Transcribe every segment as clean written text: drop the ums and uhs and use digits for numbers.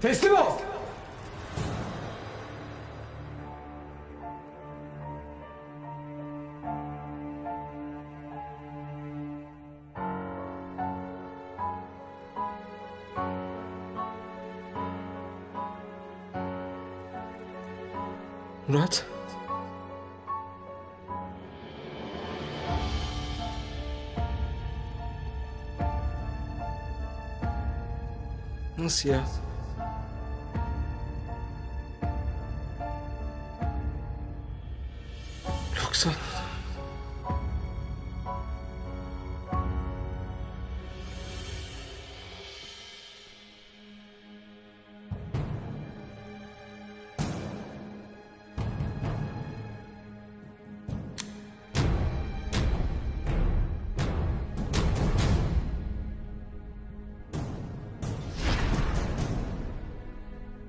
Teslim ol! Murat. Nasıl ya? Yoksa...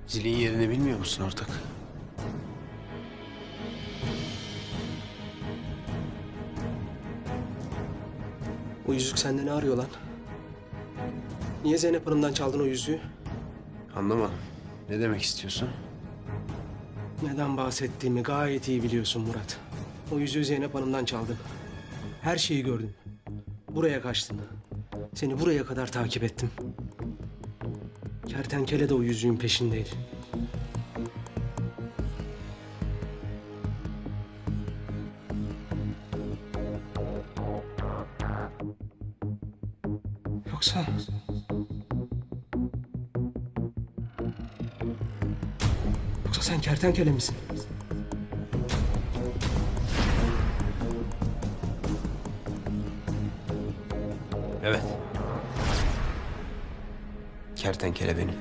Zilin yerini bilmiyor musun ortak? O yüzük sende ne arıyor lan? Niye Zeynep Hanım'dan çaldın o yüzüğü? Anlamadım. Ne demek istiyorsun? Neden bahsettiğimi gayet iyi biliyorsun Murat. O yüzüğü Zeynep Hanım'dan çaldın. Her şeyi gördüm. Buraya kaçtın. Seni buraya kadar takip ettim. Kertenkele de o yüzüğün peşindeydi. Yoksa... Yoksa sen kertenkele misin? Evet. Kertenkele benim.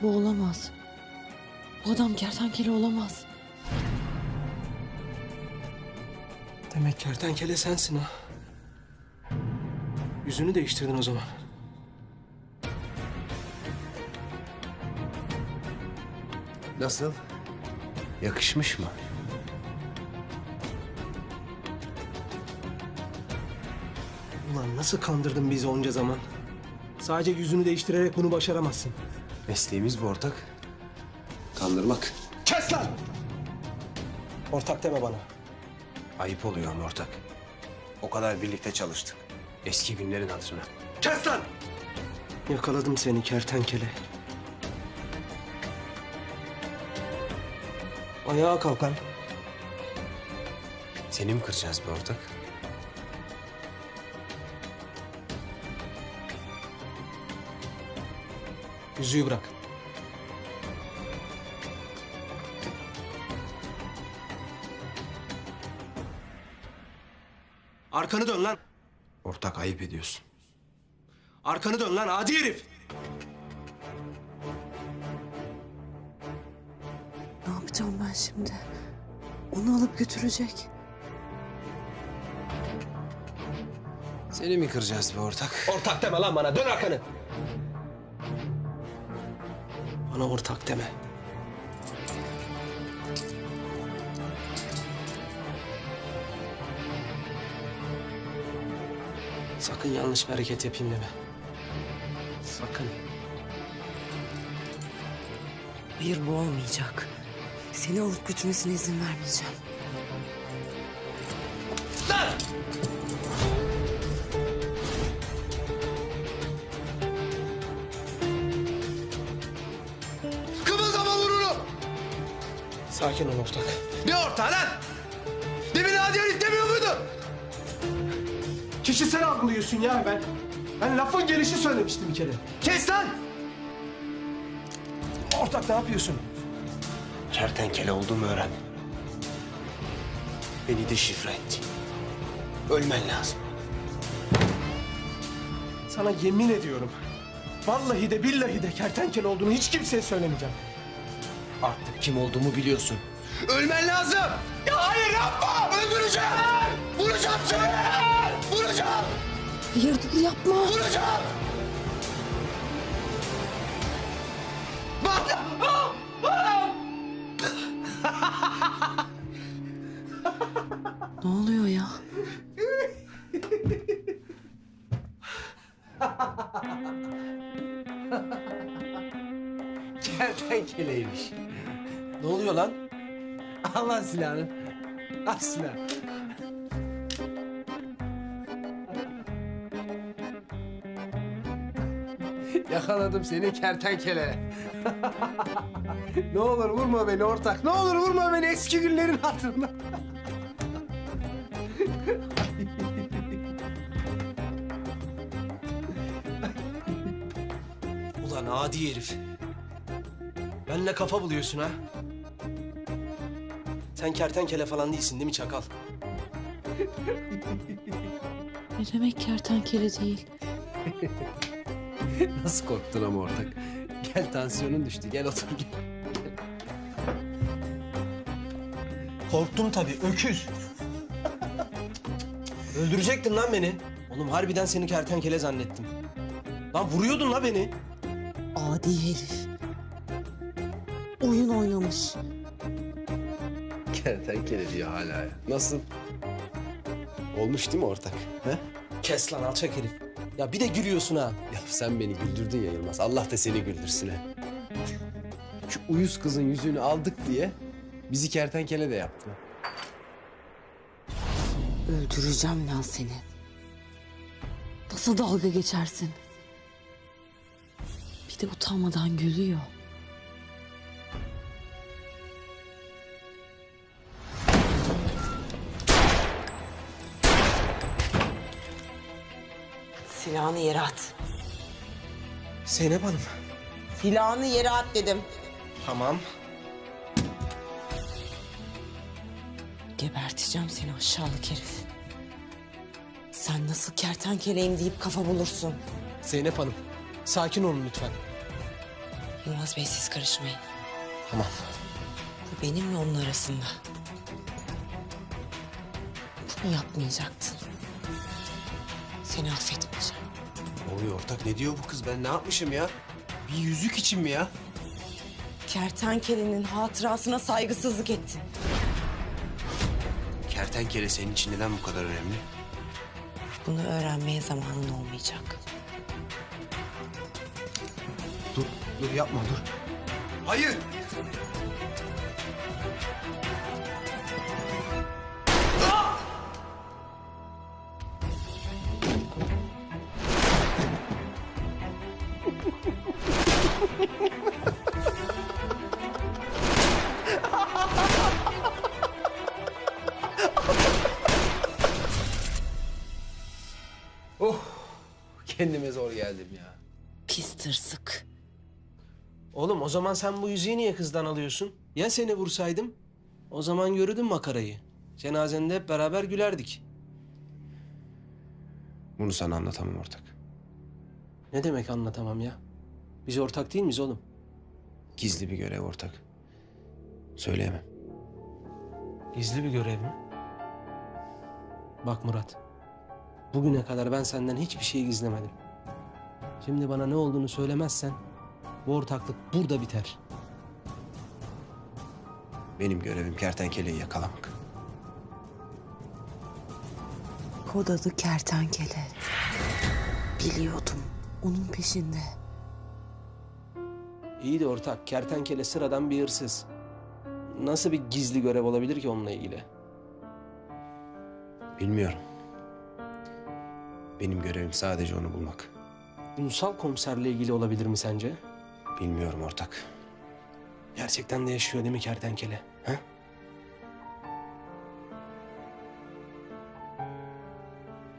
Bu olamaz. Bu adam kertenkele olamaz. Demek kertenkele sensin ha. Yüzünü değiştirdin o zaman. Nasıl? Yakışmış mı? Ulan nasıl kandırdın bizi onca zaman? Sadece yüzünü değiştirerek bunu başaramazsın. Mesleğimiz bu ortak. Kandırmak. Kes lan! Ortak deme bana. Ayıp oluyor ama ortak. O kadar birlikte çalıştık. Eski günlerin hatırına. Kes lan! Yakaladım seni kertenkele. Ayağa kalk lan. Seni mi kıracağız be ortak? Yüzüğü bırak. Arkanı dön lan. Ortak ayıp ediyorsun. Arkanı dön lan adi herif. Ne yapacağım ben şimdi? Onu alıp götürecek. Seni mi kıracağız be ortak? Ortak deme lan bana. Dön arkanı. Bana ortak deme. Sakın yanlış bir hareket yapayım deme. Sakın. Hayır, bu olmayacak. Seni alıp götürmesine izin vermeyeceğim. Lan! Sakin ol ortak. Ne ortağı lan? Demin Hadi herif demiyor muydu? Kişisel algılıyorsun ya ben. Ben lafın gelişi söylemiştim bir kere. Kes lan! Ortak ne yapıyorsun? Kertenkele olduğumu öğren. Beni deşifre etti. Ölmen lazım. Sana yemin ediyorum. Vallahi de billahi de kertenkele olduğunu hiç kimseye söylemeyeceğim. Artık kim olduğumu biliyorsun. Ölmen lazım! Ya hayır yapma! Öldüreceğim! Vuracağım seni! Vuracağım! Hayır dur yapma. Vuracağım! Bak! Ne oluyor ya? Kertenkeleymiş. Ne oluyor lan? Al lan silahını. Al silahı. Yakaladım seni kertenkele. Ne olur vurma beni ortak. Ne olur vurma beni eski günlerin hatırına. Ulan adi herif. Benle kafa buluyorsun ha. Sen kertenkele falan değilsin değil mi çakal? Ne demek kertenkele değil? Nasıl korktun ama ortak? Gel tansiyonun düştü. Gel otur gel. Korktum tabii öküz. Öldürecektin lan beni. Oğlum harbiden seni kertenkele zannettim. Lan vuruyordun la beni. Adi herif. Oyun oynamış. Kertenkele diyor hala ya. Nasıl? Olmuş değil mi ortak? He? Kes lan alçak herif. Ya bir de gülüyorsun ha. Ya sen beni güldürdün ya Yılmaz. Allah da seni güldürsün he. Şu uyuz kızın yüzüğünü aldık diye bizi kertenkele de yaptı. Öldüreceğim lan seni. Nasıl dalga geçersin? Bir de utanmadan gülüyor. Silahını yere at. Zeynep Hanım. Silahını yere at dedim. Tamam. Geberteceğim seni aşağılık herif. Sen nasıl kertenkeleyim deyip kafa bulursun. Zeynep Hanım. Sakin olun lütfen. Yılmaz Bey siz karışmayın. Tamam. Bu benimle onun arasında. Bunu yapmayacaktın. Seni affetmeyeceğim. Ne oluyor ortak? Ne diyor bu kız? Ben ne yapmışım ya? Bir yüzük için mi ya? Kertenkelenin hatırasına saygısızlık ettin. Kertenkele senin için neden bu kadar önemli? Bunu öğrenmeye zamanın olmayacak. Dur yapma dur. Hayır! Kendime zor geldim ya. Pis tırsık. Oğlum o zaman sen bu yüzüğü niye kızdan alıyorsun? Ya seni vursaydım? O zaman görürdün makarayı. Cenazende hep beraber gülerdik. Bunu sana anlatamam ortak. Ne demek anlatamam ya? Biz ortak değil miyiz oğlum? Gizli bir görev ortak. Söyleyemem. Gizli bir görev mi? Bak Murat. Bugüne kadar ben senden hiçbir şey gizlemedim. Şimdi bana ne olduğunu söylemezsen bu ortaklık burada biter. Benim görevim kertenkeleyi yakalamak. Kod adı kertenkele. Biliyordum. Onun peşinde. İyi de ortak, kertenkele sıradan bir hırsız. Nasıl bir gizli görev olabilir ki onunla ilgili? Bilmiyorum. Benim görevim sadece onu bulmak. Ünsal komiserle ilgili olabilir mi sence? Bilmiyorum ortak. Gerçekten de yaşıyor değil mi kertenkele? He?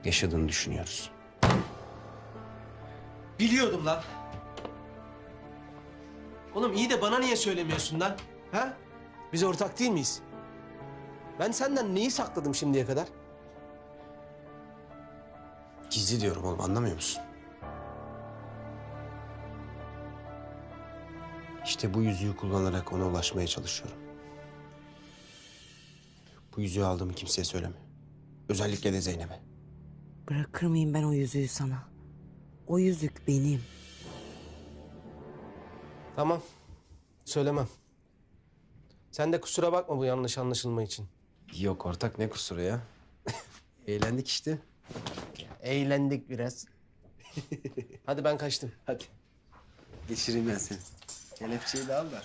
Yaşadığını düşünüyoruz. Biliyordum lan. Oğlum iyi de bana niye söylemiyorsun lan? Ha? Biz ortak değil miyiz? Ben senden neyi sakladım şimdiye kadar? Gizli diyorum oğlum, anlamıyor musun? İşte bu yüzüğü kullanarak ona ulaşmaya çalışıyorum. Bu yüzüğü aldığımı kimseye söyleme. Özellikle de Zeynep'e. Bırakır mıyım ben o yüzüğü sana? O yüzük benim. Tamam. Söylemem. Sen de kusura bakma bu yanlış anlaşılma için. Yok ortak, ne kusuru ya? Eğlendik işte. Eğlendik biraz. Hadi ben kaçtım. Hadi. Geçireyim ben seni. Kelepçeyi de al da.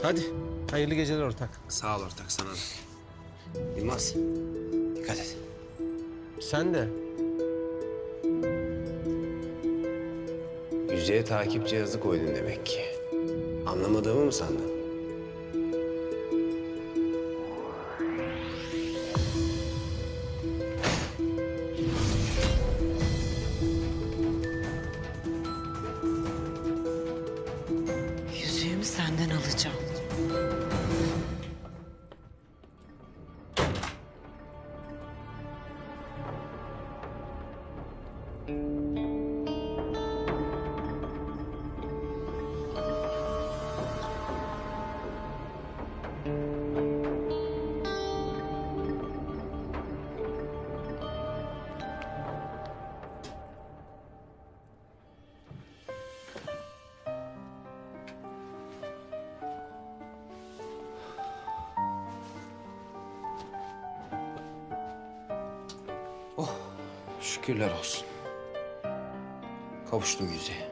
Hadi. Hayırlı geceler ortak. Sağ ol ortak, sana da. Yılmaz, dikkat et. Sen de. Yüzeye takip cihazı koydun demek ki. Anlamadığımı mı sandın? Yüzüğümü senden alacağım. Şükürler olsun. Kavuştum yüzeye.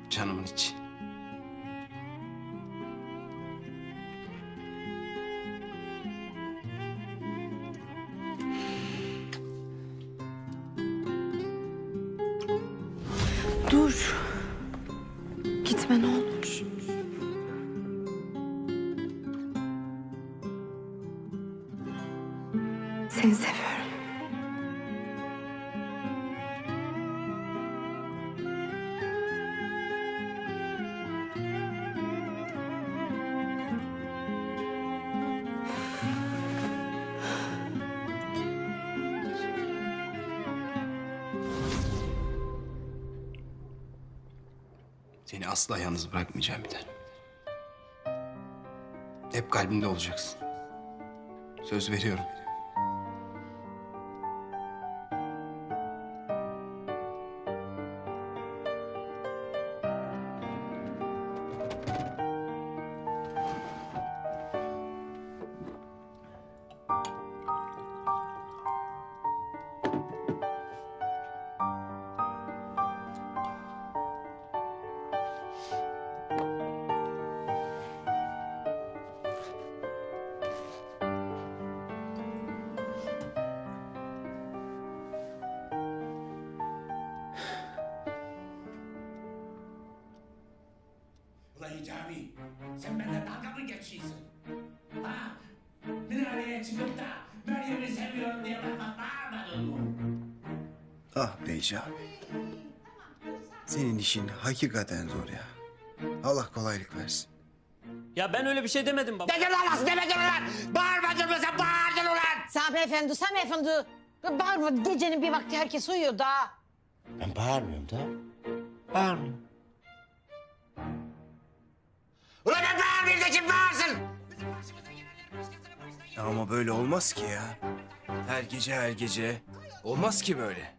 Canımın içi. Dur. Gitme ne olur. Seni seviyorum. Seni asla yalnız bırakmayacağım bir tanem. Hep kalbimde olacaksın. Söz veriyorum. Ulan Hicabi, sen benden dalga mı geçiyorsun? Ha? Minareye çıkıp da Meryem'i seviyorum diye bana bağırmadın mı? Ah Beyci abi. Senin işin hakikaten zor ya. Allah kolaylık versin. Ya ben öyle bir şey demedim baba. Dedin lan nasıl demedin ulan? Bağırmadın mı sen bağırdın ulan? Sami Efendi, Sami Efendi. Bağırma, gecenin bir vakti herkes uyuyor da. Ben bağırmıyorum da. Bağırmıyorum. Ulan ben bağırmayayım da kim bağırsın? Ya ama böyle olmaz ki ya. Her gece her gece. Olmaz ki böyle.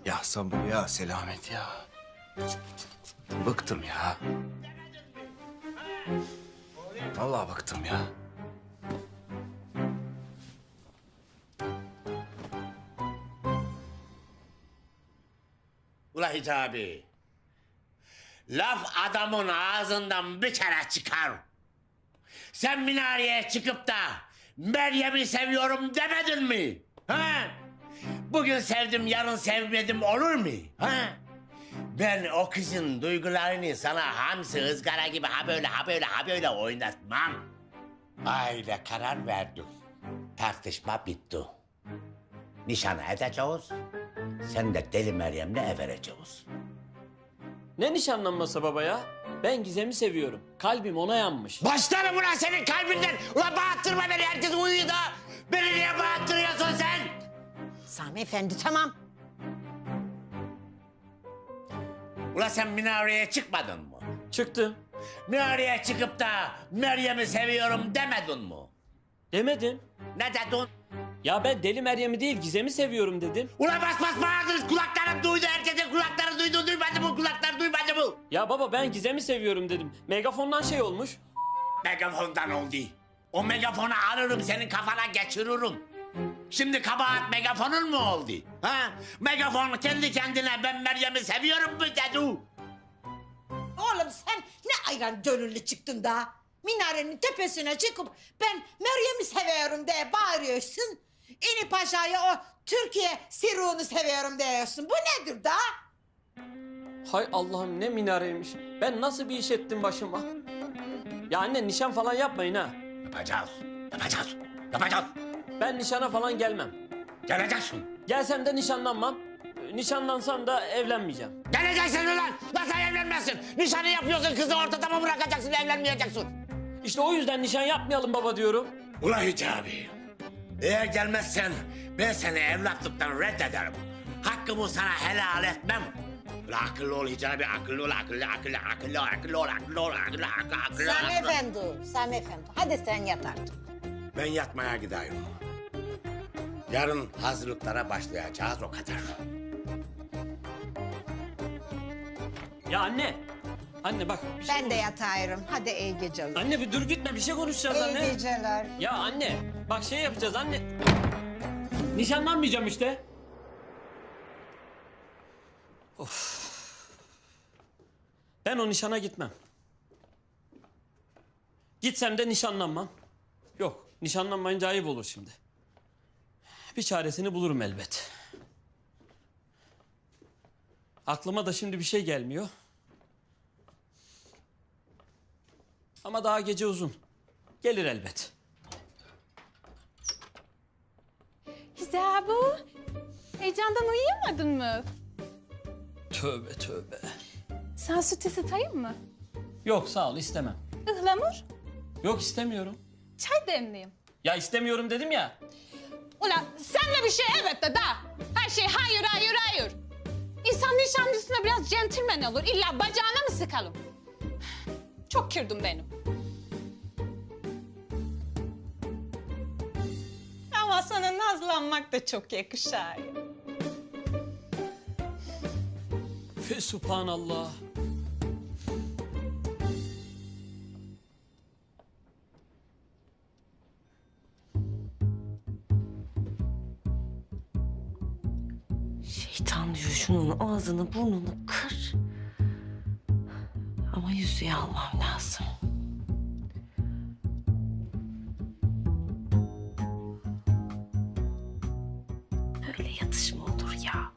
Ya sabır ya selamet ya. Bıktım ya. Vallahi bıktım ya. Ulan Hicabi. Laf adamın ağzından bir kere çıkar. Sen minareye çıkıp da Meryem'i seviyorum demedin mi? Ha? Bugün sevdim, yarın sevmedim olur mu? Ha? Ben o kızın duygularını sana hamsi ızgara gibi ha böyle oynatmam. Aile karar verdim. Tartışma bitti. Nişan edeceğiz. Sen de deli Meryem'le evereceğiz. Ne nişanlanması baba ya? Ben Gizem'i seviyorum. Kalbim ona yanmış. Başlarım ulan senin kalbinden. Ulan bağırttırma beni, herkes uyuyor da. Beni niye bağırttırıyorsun sen? Sami Efendi tamam. Ulan sen minareye çıkmadın mı? Çıktım. Minareye çıkıp da Meryem'i seviyorum demedin mi? Demedim. Ne dedin? Ya ben deli Meryem'i değil Gizem'i seviyorum dedim. Ulan bas bas bağırdınız, kulaklarım duydu, herkesin kulakları duydu, duymadı mı? Kulaklar duymadı mı? Ya baba ben Gizem'i seviyorum dedim. Megafondan şey olmuş. Megafondan oldu. O megafonu alırım, senin kafana geçiririm. Şimdi kabahat megafonun mu oldu? Ha? Megafon kendi kendine ben Meryem'i seviyorum mu dedi? Oğlum sen ne ayran gönüllü çıktın da. Minarenin tepesine çıkıp ben Meryem'i seviyorum diye bağırıyorsun. İnip aşağıya o Türkiye siruğunu seviyorum diyorsun. Bu nedir da? Hay Allah'ım ne minareymiş. Ben nasıl bir iş ettim başıma. Ya anne nişan falan yapmayın ha. Yapacağız, yapacağız, yapacağız. Ben nişana falan gelmem. Geleceksin. Gelsem de nişanlanmam. Nişanlansam da evlenmeyeceğim. Geleceksin ulan! Nasıl evlenmezsin? Nişanı yapıyorsun, kızı ortada mı bırakacaksın, evlenmeyeceksin? İşte o yüzden nişan yapmayalım baba diyorum. Ulan Hicabi, eğer gelmezsen ben seni evlatlıktan reddederim. Hakkımı sana helal etmem. Ulan akıllı ol Hicabi, akıllı ol, akıllı ol. Sami Efendi, Sami Efendi. Hadi sen yat artık. Ben yatmaya gidiyorum. Yarın hazırlıklara başlayacağız, o kadar. Ya anne. Anne bak. bir şey Ben de konuş- yatayım. Hadi iyi geceler. Anne bir dur gitme bir şey konuşacağız İyi anne. geceler. Ya anne bak şey yapacağız anne. Nişanlanmayacağım işte. Of. Ben o nişana gitmem. Gitsem de nişanlanmam. Yok nişanlanmayınca ayıp olur şimdi. Bir çaresini bulurum elbet. Aklıma da şimdi bir şey gelmiyor. Ama daha gece uzun. Gelir elbet. Hicabu, heyecandan uyuyamadın mı? Tövbe tövbe. Sen süt ısıtayım mı? Yok sağ ol istemem. Ihlamur, Yok istemiyorum. çay demleyeyim. Ya istemiyorum dedim ya. Ulan sen de bir şey evet de da. Her şey hayır, hayır, hayır. İnsan nişanlısına biraz centilmen olur. İlla bacağına mı sıkalım? Çok kırdım benim. Ama sana nazlanmak da çok yakışar. Fe subhanallah. Şeytan diyor şunun ağzını burnunu kır. Ama yüzüğü almam lazım. Öyle yatış mı olur ya?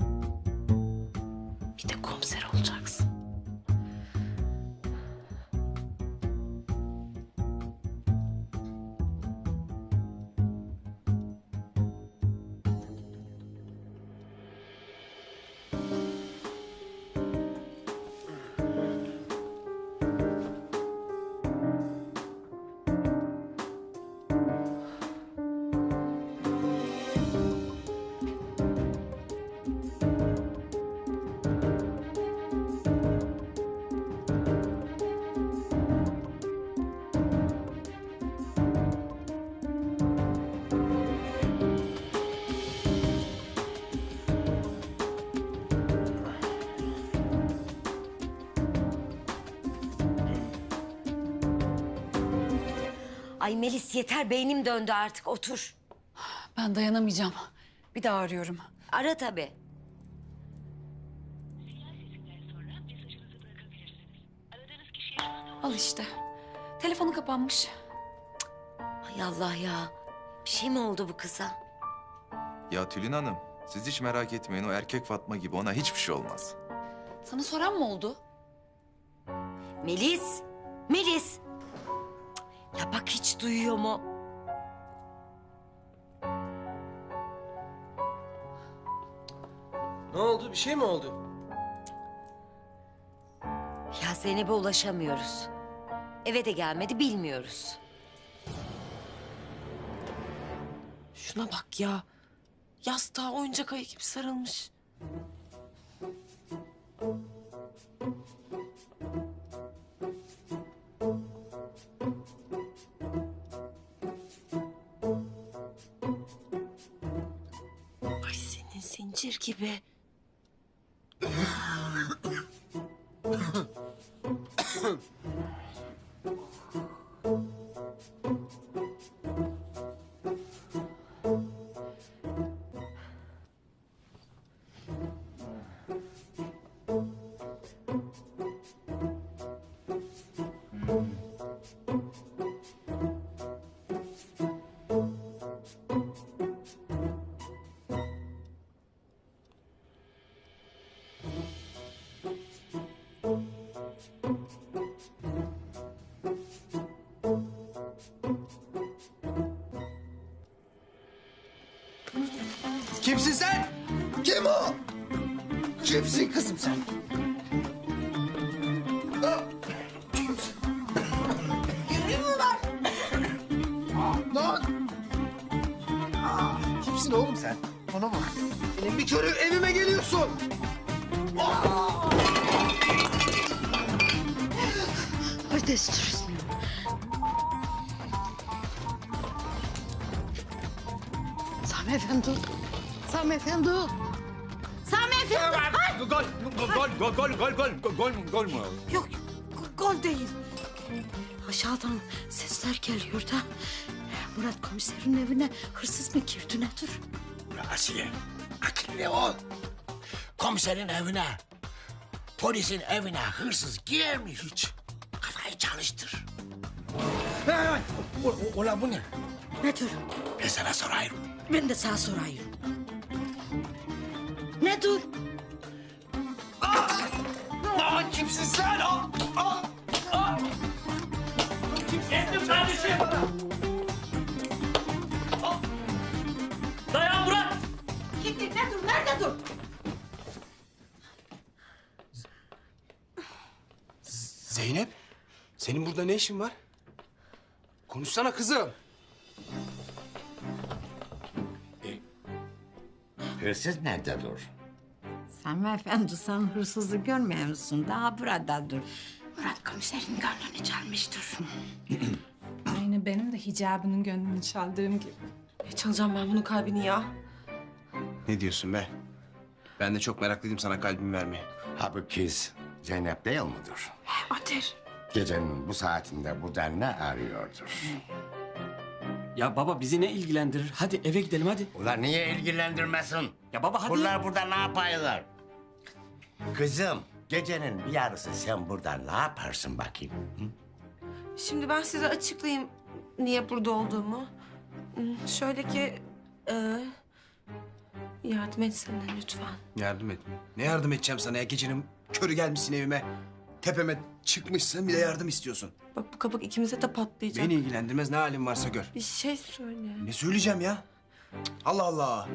Bir de komiser olacaksın. Ay Melis yeter, beynim döndü artık, otur. Ben dayanamayacağım. Bir daha arıyorum. Ara tabii. Al işte. Telefonu kapanmış. Hay Allah ya. Bir şey mi oldu bu kıza? Ya Tülin Hanım, siz hiç merak etmeyin. O erkek Fatma gibi, ona hiçbir şey olmaz. Sana soran mı oldu? Melis. Melis. Cık, ya bak hiç duyuyor mu? Ne oldu? Bir şey mi oldu? Ya Zeynep'e ulaşamıyoruz. Eve de gelmedi, bilmiyoruz. Şuna bak ya. Yastığa oyuncak ayı gibi sarılmış. Ay senin zincir gibi. Kimsin sen? Kim o? Kimsin kızım sen? Yürüyün mü var? Lan! Kimsin oğlum sen? Bana bak. Benim bir körü evime geliyorsun. Ay destur. Sami Efendi. Sami Efendi. Sami Efendi. Ay! Gol mü? Yok, gol değil. Aşağıdan sesler geliyor da. Murat komiserin evine hırsız mı girdi nedir? Asiye, akıllı ol. Komiserin evine, polisin evine hırsız girer mi hiç? Kafayı çalıştır. Ulan bu ne? Nedir? Ben sana sorayım. Ben de sana sorayım. Nedir? Kimsin sen? Kendim kardeşim. Dayan Murat. Gitti, nedir? Nerede dur? Zeynep, senin burada ne işin var? Konuşsana kızım. Hırsız nerede dur? Sami Efendi sen hırsızı görmüyor musun? Daha burada dur. Murat komiserin gönlünü çalmıştır. Aynı benim de hicabının gönlünü çaldığım gibi. Ne çalacağım ben bunun kalbini ya? Ne diyorsun be? Ben de çok meraklıydım sana kalbimi vermeye. Ha bu kız Zeynep değil midir? Ater. Gecenin bu saatinde burada ne arıyordur? Ya baba bizi ne ilgilendirir? Hadi eve gidelim hadi. Ulan niye ilgilendirmesin? Ya baba hadi. Bunlar burada ne yapıyorlar? Kızım, gecenin bir yarısı sen burada ne yaparsın bakayım? Hı? Şimdi ben size açıklayayım niye burada olduğumu. Şöyle ki... yardım etsene lütfen. Yardım et. Ne yardım edeceğim sana ya? Gecenin körü gelmişsin evime. Tepeme çıkmışsın, bir de yardım istiyorsun. Bak bu kabak ikimize de patlayacak. Beni ilgilendirmez, ne halin varsa gör. Bir şey söyle. Ne söyleyeceğim ya? Cık, Allah Allah.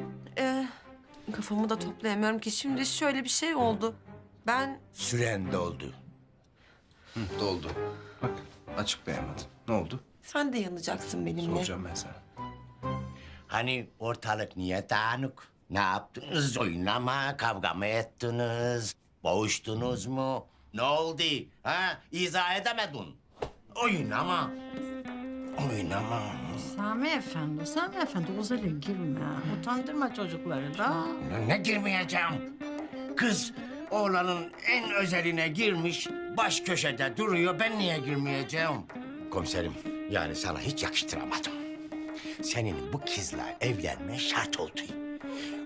Kafamı da toplayamıyorum ki. Şimdi şöyle bir şey oldu. Ben Süren doldu. Doldu. Bak, açıklayamadın. Ne oldu? sen de yanacaksın benimle. Soracağım ben sana. Hani ortalık niye dağınık? Ne yaptınız? Oynama, kavga mı ettiniz? Boğuştunuz mu? Ne oldu? Ha? İzah edemedin. Oynama. Oynama. Sami Efendi uzaya girme. Utandırma çocukları da. Ne girmeyeceğim? Kız oğlanın en özeline girmiş, baş köşede duruyor. Ben niye girmeyeceğim? Komiserim, Yani sana hiç yakıştıramadım. Senin bu kızla evlenme şart oldu.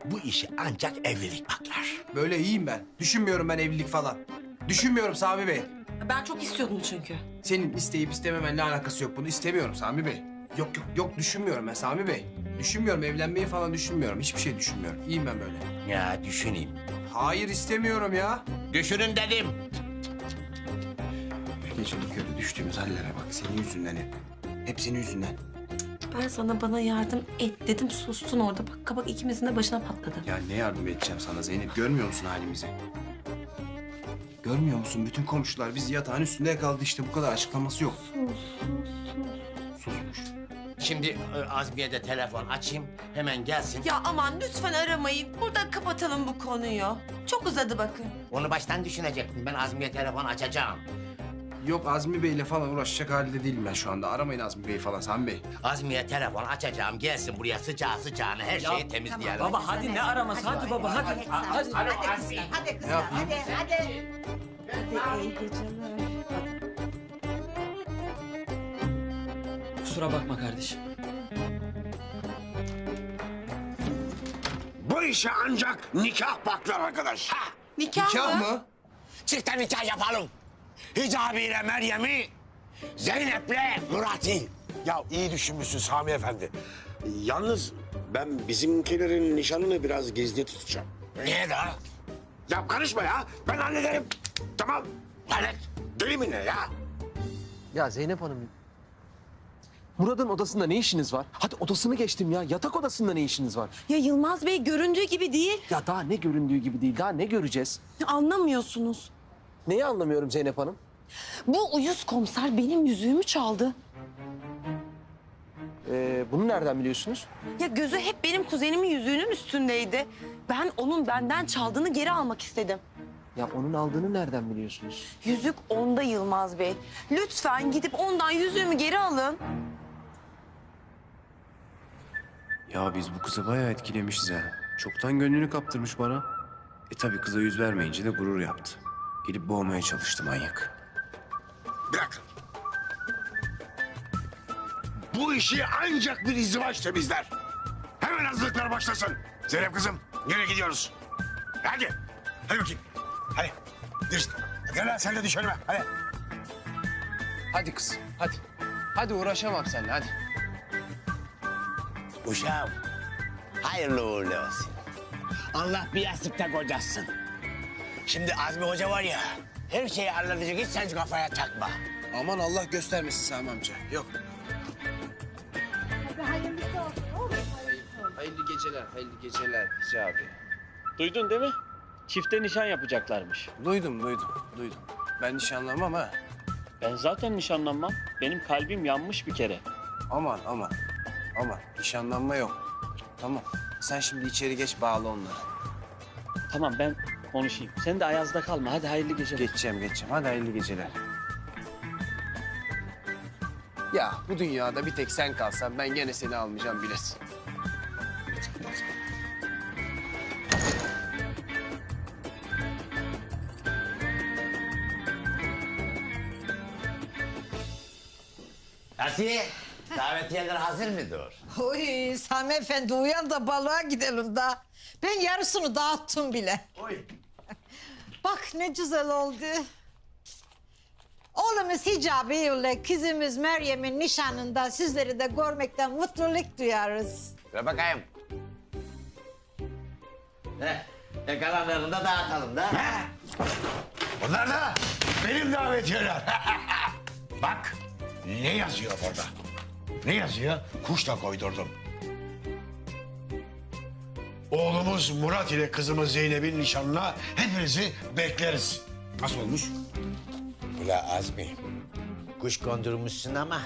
Bu işi ancak evlilik baklar. Böyle iyiyim ben. Düşünmüyorum ben evlilik falan. Düşünmüyorum Sami Bey. Ben çok istiyordum çünkü. Senin isteyip istememenle alakası yok. Bunu istemiyorum Sami Bey. Yok düşünmüyorum ben Sami Bey. Düşünmüyorum, evlenmeyi falan düşünmüyorum. Hiçbir şey düşünmüyorum. İyiyim ben böyle. Ya düşüneyim. Hayır istemiyorum ya. Düşünün dedim. Gece kötü düştüğümüz hallere bak. Senin yüzünden hep. Hep senin yüzünden. Ben sana bana yardım et dedim, sustun orada. Bak kabak ikimizin de başına patladı. Ya ne yardım edeceğim sana Zeynep? Görmüyor musun halimizi? Görmüyor musun? Bütün komşular bizi yatağın üstünde yakaladı işte. Bu kadar açıklaması yok. Susmuş. Şimdi Azmi'ye de telefon açayım. Hemen gelsin. Ya aman lütfen aramayın. Burada kapatalım bu konuyu. Çok uzadı bakın. Onu baştan düşünecektim. Ben Azmi'ye telefon açacağım. Yok Azmi Bey'le falan uğraşacak halde değilim ben şu anda. Aramayın Azmi Bey falan Sami Bey. Azmi'ye telefon açacağım. Gelsin buraya sıcağı sıcağına her şeyi temizleyelim. Baba hadi ne araması? Hadi baba hadi. Hadi. Alo Azmi. Hadi kızlar, Ne yapayım? hadi. Kusura bakma kardeşim. Bu işe ancak nikah baklar arkadaş. Ha! Nikah mı? Çifte nikah yapalım. Hicabi ile Meryem'i, Zeynep'le Murat'ı. Ya iyi düşünmüşsün Sami Efendi. Yalnız ben bizimkilerin nişanını biraz gizli tutacağım. Niye daha? Ya karışma ya. Ben hallederim. Tamam. Hallet. Deli mi ne ya? Ya Zeynep Hanım, Murat'ın odasında ne işiniz var? Hadi odasını geçtim ya. Yatak odasında ne işiniz var? Ya Yılmaz Bey göründüğü gibi değil. Ya daha ne göründüğü gibi değil. Daha ne göreceğiz? Anlamıyorsunuz. Neyi anlamıyorum Zeynep Hanım? Bu uyuz komiser benim yüzüğümü çaldı. Bunu nereden biliyorsunuz? Ya gözü hep benim kuzenimin yüzüğünün üstündeydi. Ben onun benden çaldığını geri almak istedim. Ya onun aldığını nereden biliyorsunuz? Yüzük onda Yılmaz Bey. Lütfen gidip ondan yüzüğümü geri alın. Ya biz bu kıza bayağı etkilemişiz ha. Çoktan gönlünü kaptırmış bana. Tabii kıza yüz vermeyince de gurur yaptı. Gelip boğmaya çalıştı manyak. Bırak. Bu işi ancak bir izdivaç temizler. Hemen hazırlıklar başlasın. Zeynep kızım, nereye gidiyoruz? Hadi. Hadi bakayım. Hadi. Düş. Gel lan sen de düş önüme. Hadi. Hadi kız, hadi. Hadi uğraşamam seninle, hadi. Uşağım, hayırlı uğurlu olsun. Allah bir yastıkta kocasın. Şimdi Azmi Hoca var ya, her şeyi halledecek, hiç sen kafaya takma. Aman Allah göstermesin Sami amca. Yok. Hayırlı geceler, hayırlı geceler Hicabi. Duydun değil mi? Çifte nişan yapacaklarmış. Duydum. Ben nişanlanmam ha. Ben zaten nişanlanmam. Benim kalbim yanmış bir kere. Aman. Nişanlanma yok. Tamam. Sen şimdi içeri geç, bağla onları. Tamam ben konuşayım. Sen de Ayaz'da kalma. Hadi hayırlı geceler. Geçeceğim. Hadi hayırlı geceler. Ya bu dünyada bir tek sen kalsan ben gene seni almayacağım bilesin. Asiye, davetiyeler hazır mıdır? Oy Sami Efendi uyan da balığa gidelim daha. Ben yarısını dağıttım bile. Oy. Bak ne güzel oldu. Oğlumuz Hicabi ile kızımız Meryem'in nişanında sizleri de görmekten mutluluk duyarız. Ver bakayım. Kalanlarını da dağıtalım da. Bunlar da benim davetiyeler. Bak, ne yazıyor burada? Ne yazıyor? Kuş da koydurdum. Oğlumuz Murat ile kızımız Zeynep'in nişanına hepinizi bekleriz. Nasıl olmuş? Ula Azmi, kuş kondurmuşsun ama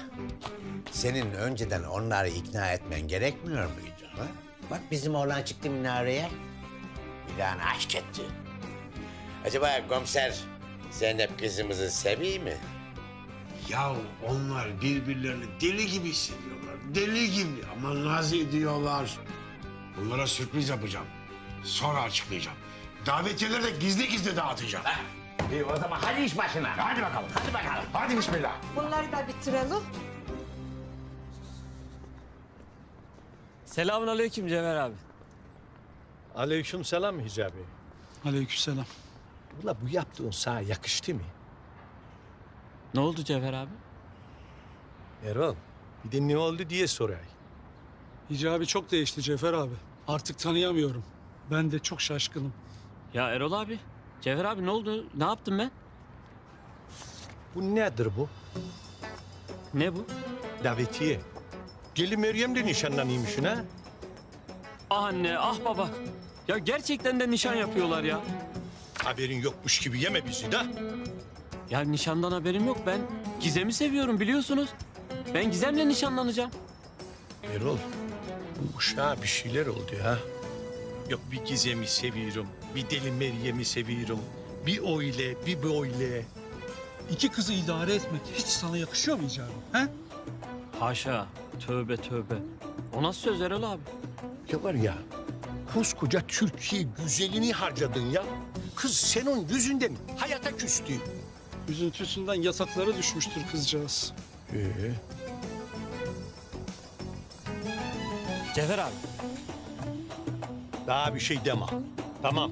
senin önceden onları ikna etmen gerekmiyor muydu? Ha? Bak bizim oğlan çıktı minareye, ilanı aşk etti. Acaba komiser Zeynep kızımızı seviyor mi? Ya onlar birbirlerini deli gibi seviyorlar. Deli gibi ama naz ediyorlar. Bunlara sürpriz yapacağım. Sonra açıklayacağım. Davetiyeleri de gizli dağıtacağım. İyi o zaman hadi iş başına. Hadi bakalım. Hadi bakalım. Hadi bismillah. Bunları da bitirelim. Selamünaleyküm Cevher abi. Aleykümselam Hicabi. Aleykümselam. Ula bu yaptığın sana yakıştı mı? Ne oldu Cevher abi? Erol, bir de ne oldu diye sorayım. Hicabi çok değişti Cefer abi. Artık tanıyamıyorum. Ben de çok şaşkınım. Ya Erol abi, Cevher abi ne oldu? Ne yaptım ben? Bu nedir bu? Ne bu? Davetiye. Gelin Meryem de nişanlanıymışsın ha? Ah anne, ah baba. Ya gerçekten de nişan yapıyorlar ya. Haberin yokmuş gibi yeme bizi de. Ya nişandan haberim yok. Ben Gizem'i seviyorum biliyorsunuz. Ben Gizem'le nişanlanacağım. Erol, bu uşağa bir şeyler oldu ha. Yok bir Gizem'i seviyorum, bir deli Meryem'i seviyorum. Bir öyle, bir böyle. İki kızı idare etmek hiç sana yakışıyor mu Hicabi? He? Haşa, tövbe tövbe. O nasıl söz Erol abi? Ya var ya, koskoca Türkiye güzelini harcadın ya. Kız senin yüzünden hayata küstü. Üzüntüsünden yataklara düşmüştür kızcağız. Cevher abi. Daha bir şey deme. Tamam.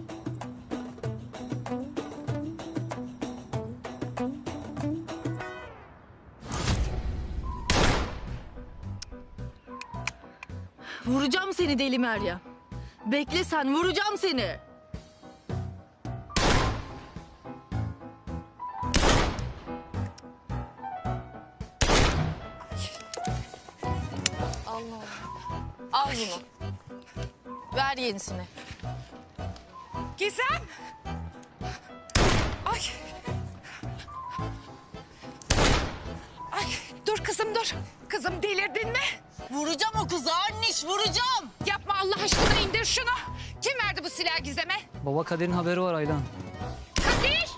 Vuracağım seni deli Meryem. Bekle sen, vuracağım seni. Allah. Al bunu. Ver yenisini. Gizem! Ay! Ay dur kızım dur. Kızım delirdin mi? Vuracağım o kızı anneş, vuracağım. Yapma Allah aşkına indir şunu. Kim verdi bu silahı Gizem'e? Baba Kadir'in haberi var Aydan. Kadir!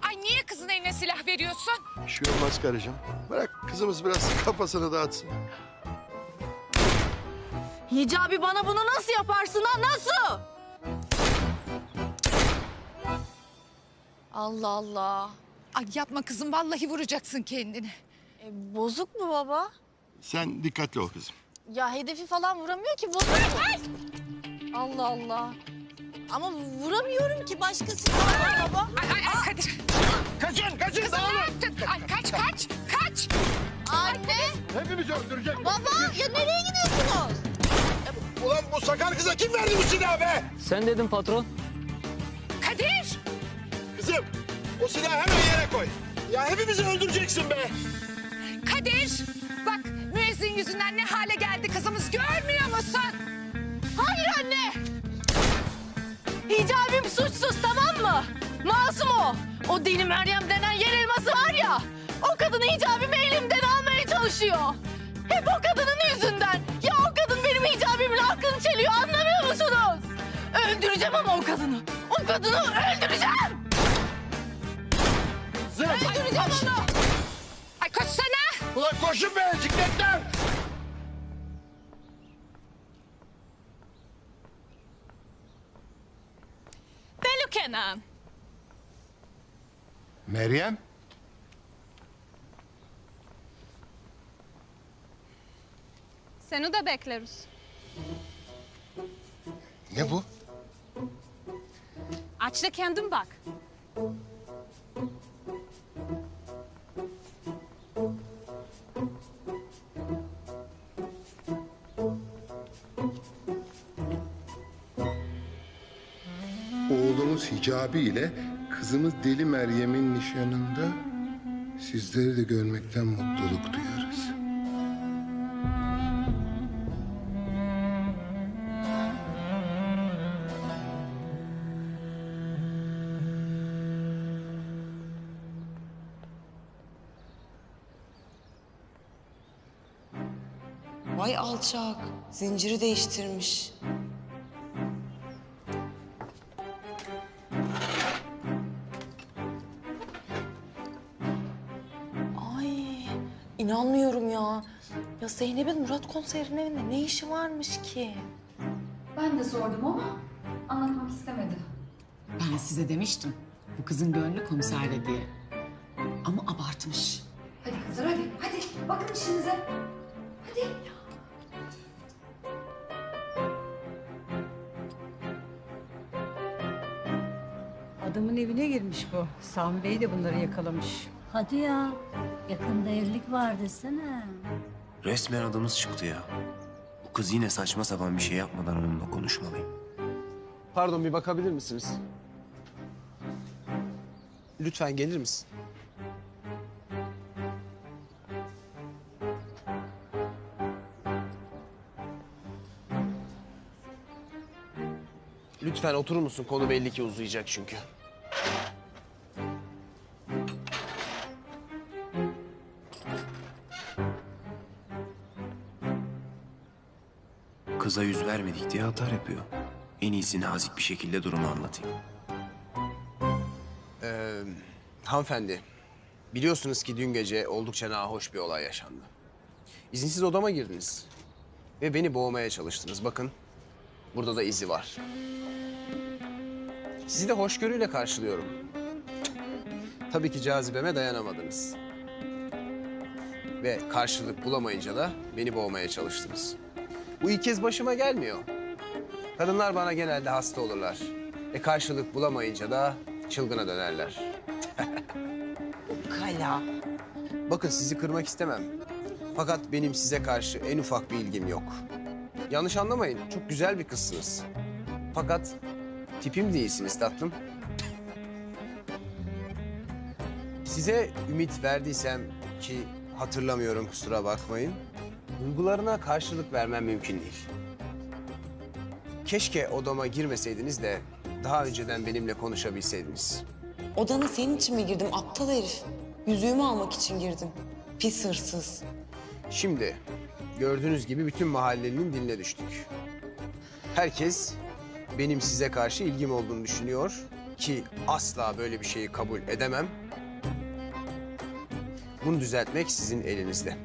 Ay niye kızın eline silah veriyorsun? Bir şey olmaz karıcığım. Bırak kızımız biraz kafasını dağıtsın. Hicabi bana bunu nasıl yaparsın ha, nasıl? Allah Allah. Ay yapma kızım vallahi vuracaksın kendini. Bozuk mu baba? Sen dikkatli ol kızım. Ya hedefi falan vuramıyor ki, bozuk mu? Allah Allah. Ama vuramıyorum ki, başkası var baba. Ay Kadir. Kaçın, kaçın, Kızım ne yaptın? Ay kaç. Anne. Hepimizi öldürecek. Baba ya nereye gidiyorsunuz? Ulan bu sakar kıza kim verdi bu silahı be? Sen dedin patron. Kadir! Kızım, o silahı hemen yere koy. Ya hepimizi öldüreceksin be. Kadir! Bak müezzin yüzünden ne hale geldi kızımız görmüyor musun? Hayır anne. Hicabim suçsuz, tamam mı? Masum o. O deli Meryem denen yer elması var ya. O kadın hicabimi elimden almaya çalışıyor. Hep o kadının yüzünden. Ya o kadın benim hicabimin hakkını çeliyor, anlamıyor musunuz? Öldüreceğim ama o kadını. O kadını öldüreceğim. Öldüreceğim onu. Ay koşsana. Ulan koşun be cikletler. Belükenem. Meryem. Seni de bekleriz. Ne bu? Aç da kendin bak. Oğlumuz Hicabi ile kızımız Deli Meryem'in nişanında sizleri de görmekten mutluluk duyarız. Vay alçak. Zinciri değiştirmiş. Ay inanmıyorum ya. Ya Zeynep'in Murat konserinin evinde ne işi varmış ki? Ben de sordum ama anlatmak istemedi. Ben size demiştim. Bu kızın gönlü komiserde diye. Ama abartmış. Hadi kızlar hadi. Hadi bakın işinize. Hadi. Adamın evine girmiş bu. Sami Bey de bunları yakalamış. Hadi ya. Yakında evlilik var desene. Resmen adımız çıktı ya. Bu kız yine saçma sapan bir şey yapmadan onunla konuşmalıyım. Pardon bir bakabilir misiniz? Lütfen gelir misin? Lütfen oturur musun? Konu belli ki uzayacak çünkü. Kıza yüz vermedik diye hata yapıyor. En iyisi nazik bir şekilde durumu anlatayım. Hanımefendi, biliyorsunuz ki dün gece oldukça nahoş bir olay yaşandı. İzinsiz odama girdiniz ve beni boğmaya çalıştınız. Bakın, burada da izi var. Sizi de hoşgörüyle karşılıyorum. Tabii ki cazibeme dayanamadınız. Ve karşılık bulamayınca da beni boğmaya çalıştınız. Bu ilk kez başıma gelmiyor. Kadınlar bana genelde hasta olurlar. Karşılık bulamayınca da çılgına dönerler. Kala. Bakın sizi kırmak istemem. Fakat benim size karşı en ufak bir ilgim yok. Yanlış anlamayın, çok güzel bir kızsınız. Fakat tipim değilsiniz tatlım. Size ümit verdiysem ki hatırlamıyorum kusura bakmayın. Duygularına karşılık vermem mümkün değil. Keşke odama girmeseydiniz de daha önceden benimle konuşabilseydiniz. Odana senin için mi girdim aptal herif? Yüzüğümü almak için girdim. Pis hırsız. Şimdi gördüğünüz gibi bütün mahallenin diline düştük. Herkes benim size karşı ilgim olduğunu düşünüyor ki asla böyle bir şeyi kabul edemem. Bunu düzeltmek sizin elinizde.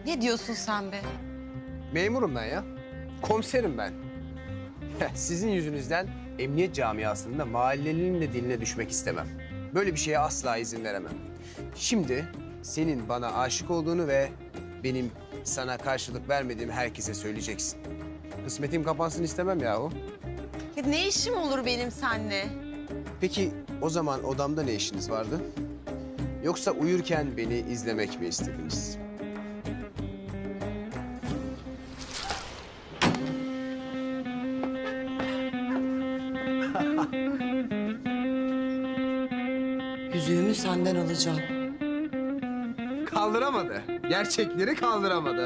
Ne diyorsun sen be? Memurum ben ya. Komiserim ben. Sizin yüzünüzden emniyet camiasında mahallenin de diline düşmek istemem. Böyle bir şeye asla izin veremem. Şimdi senin bana aşık olduğunu ve benim sana karşılık vermediğimi herkese söyleyeceksin. Kısmetim kapansın istemem yahu. Ya ne işim olur benim seninle? Peki o zaman odamda ne işiniz vardı? Yoksa uyurken beni izlemek mi istediniz? Yüzüğümü senden alacağım. Kaldıramadı. Gerçekleri kaldıramadı.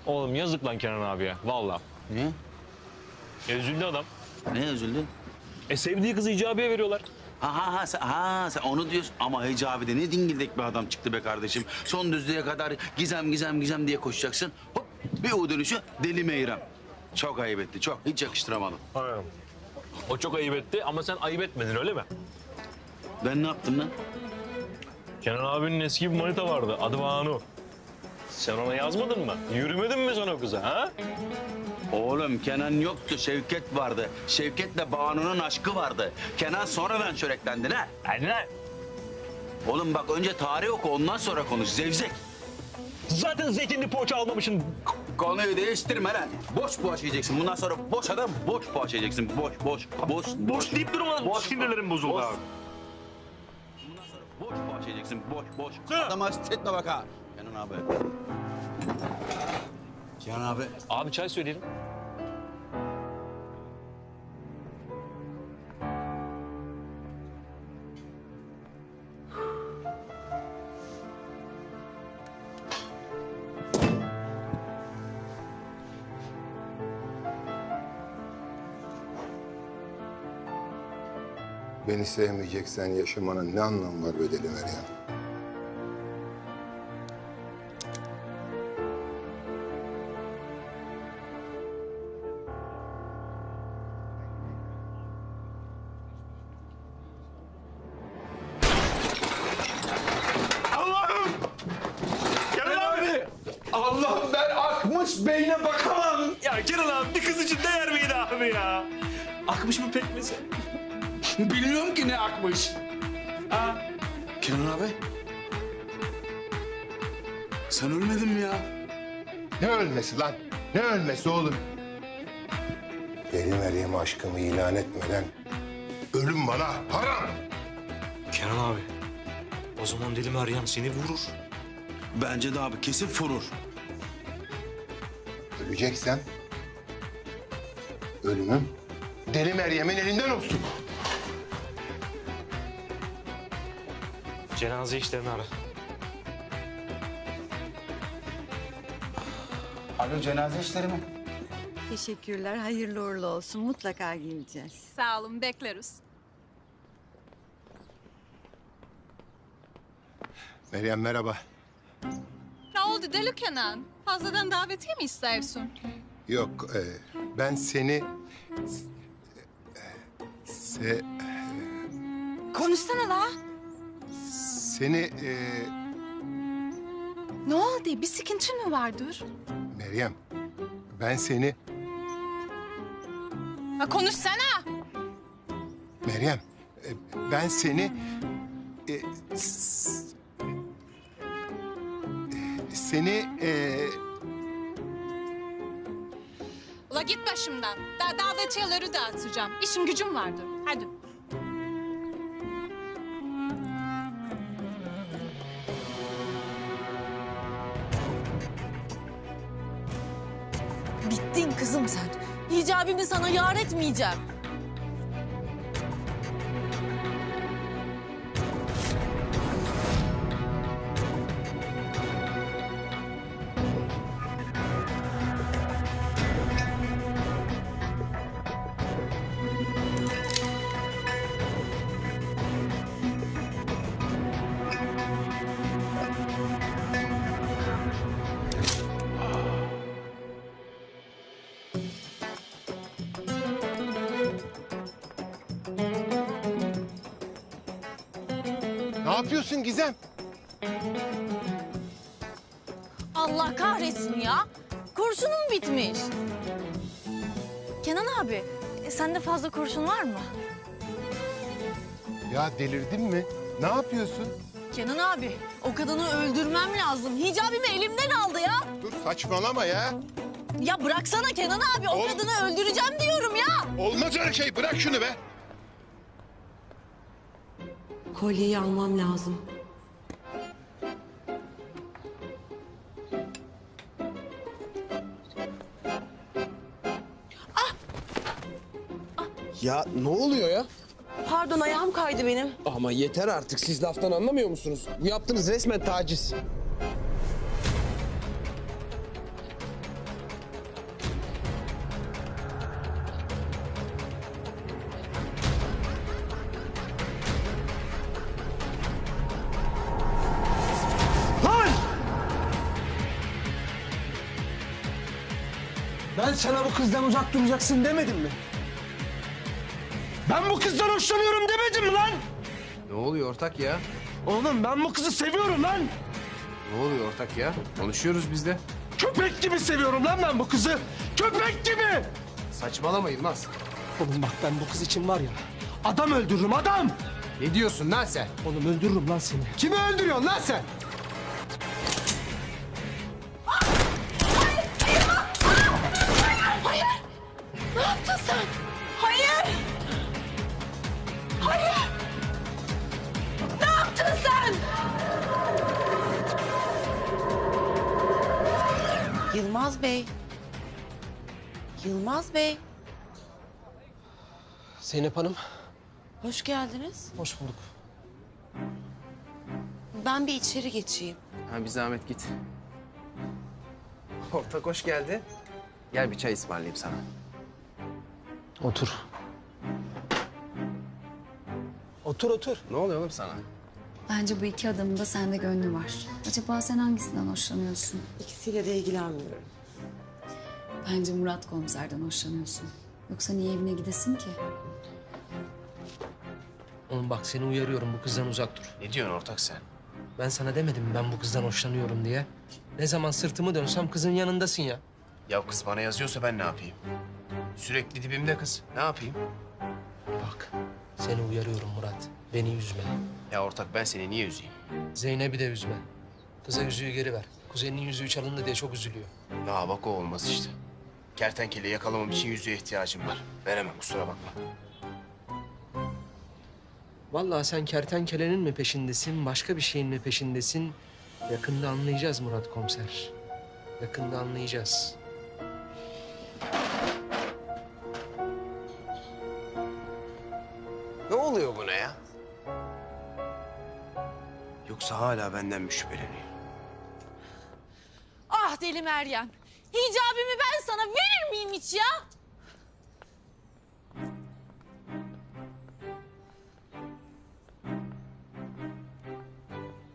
Oğlum yazık lan Kenan abiye. Vallahi. Niye? Üzüldü adam. Ne üzüldün? Sevdiği kızı Hicabi'ye veriyorlar. Sen onu diyorsun. Ama Hicabi de ne dingildek bir adam çıktı be kardeşim. Son düzlüğe kadar gizem diye koşacaksın. Hop bir o dönüşü deli Meyrem. Çok ayıp etti, çok. Hiç yakıştıramadım. Aynen. O çok ayıp etti ama sen ayıp etmedin öyle mi? Ben ne yaptım lan? Kenan abinin eski bir manita vardı. Adı Banu. Sen ona yazmadın mı? Yürümedin mi sen o kıza ha? Oğlum Kenan yoktu, Şevket vardı. Şevket'le Banu'nun aşkı vardı. Kenan sonradan çöreklendi lan. Hadi lan. Oğlum bak önce tarih oku, ondan sonra konuş. Zevzek. Zaten zeytinli poğaça almamışsın. Konuyu değiştirme lan. Boş poğaça yiyeceksin. Bundan sonra boş adam boş poğaça yiyeceksin. Boş deyip durma. Sinirlerim bozuldu abi. Bundan sonra boş poğaça yiyeceksin. Boş. Adamı hasta etme bak ha. Kenan abi. Kenan abi. Abi çay söyleyelim. Beni sevmeyeceksen yaşamanın ne anlamı var be deli Meryem? Allah'ım! Kenan abi! Allah'ım ben akmış beyne bakamam. Ya Kenan abi bir kız için değer miydi abi ya? Akmış mı pekmezi? Bilmiyorum ki ne akmış. Kenan abi. Sen ölmedin mi ya? Ne ölmesi lan? Ne ölmesi oğlum? Deli Meryem aşkımı ilan etmeden ölüm bana haram. Kenan abi, o zaman Deli Meryem seni vurur. Bence de abi kesin vurur. Öleceksem ölümüm Deli Meryem'in elinden olsun. Cenaze işlerini ara. Alo, cenaze işleri mi? Teşekkürler. Hayırlı uğurlu olsun. Mutlaka geleceğiz. Sağ olun, bekleriz. Meryem merhaba. Ne oldu Deli Kenan? Fazladan davetiye mi istersin? Yok, ben seni... Konuşsana la. Seni... Ne oldu? Bir sıkıntın mı vardır? Meryem, ben seni... Ha, konuşsana. Meryem, ben seni... seni... Ula git başımdan. Daha davetiyeleri dağıtacağım. İşim gücüm vardır. Hadi. Bittin kızım sen. Hicabimi sana yar etmeyeceğim. Ne yapıyorsun Gizem? Allah kahretsin ya. Kurşunum bitmiş. Kenan abi, sende fazla kurşun var mı? Ya delirdin mi? Ne yapıyorsun? Kenan abi, o kadını öldürmem lazım. Hicabimi elimden aldı ya. Dur saçmalama ya. Ya bıraksana Kenan abi, o kadını öldüreceğim diyorum ya. Olmaz öyle şey. Bırak şunu be. Kolyeyi almam lazım. Ya ne oluyor ya? Pardon, ayağım kaydı benim. Ama yeter artık. Siz laftan anlamıyor musunuz? Bu yaptığınız resmen taciz. Lan! Ben sana bu kızdan uzak duracaksın demedim mi? Ben bu kızdan hoşlanıyorum demedim mi lan? Ne oluyor ortak ya? Oğlum ben bu kızı seviyorum lan. Ne oluyor ortak ya? Konuşuyoruz biz de. Köpek gibi seviyorum lan ben bu kızı. Köpek gibi. Saçmalama Yılmaz. Oğlum bak ben bu kız için var ya adam öldürürüm adam. Ne diyorsun lan sen? Oğlum öldürürüm lan seni. Kimi öldürüyorsun lan sen? Hayır! Ne yaptın sen? Hayır! Hayır! Ne yaptın sen? Yılmaz Bey. Yılmaz Bey. Zeynep Hanım. Hoş geldiniz. Hoş bulduk. Ben bir içeri geçeyim. Ha bir zahmet git. Ortak hoş geldi. Gel bir çay ısmarlayayım sana. Otur. Otur otur. Ne oluyor oğlum sana? Bence bu iki adamın da sende gönlü var. Acaba sen hangisinden hoşlanıyorsun? İkisiyle de ilgilenmiyorum. Bence Murat komiserden hoşlanıyorsun. Yoksa niye evine gidesin ki? Oğlum bak seni uyarıyorum bu kızdan uzak dur. Ne diyorsun ortak sen? Ben sana demedim mi ben bu kızdan hoşlanıyorum diye. Ne zaman sırtımı dönsem kızın yanındasın ya. Ya kız bana yazıyorsa ben ne yapayım? Sürekli dibimde kız. Ne yapayım? Bak seni uyarıyorum Murat. Beni üzme. Ya ortak ben seni niye üzeyim? Zeynep'i de üzme. Kıza yüzüğü geri ver. Kuzeninin yüzüğü çalındı diye çok üzülüyor. Ya bak o olmaz işte. Kertenkeleyi yakalamam için yüzüğe ihtiyacım var. Veremem kusura bakma. Vallahi sen kertenkelenin mi peşindesin, başka bir şeyin mi peşindesin? Yakında anlayacağız Murat komiser. Yakında anlayacağız. Ne oluyor buna ya? Yoksa hala benden mi şüpheleniyor? Ah deli Meryem. Hicabimi ben sana verir miyim hiç ya?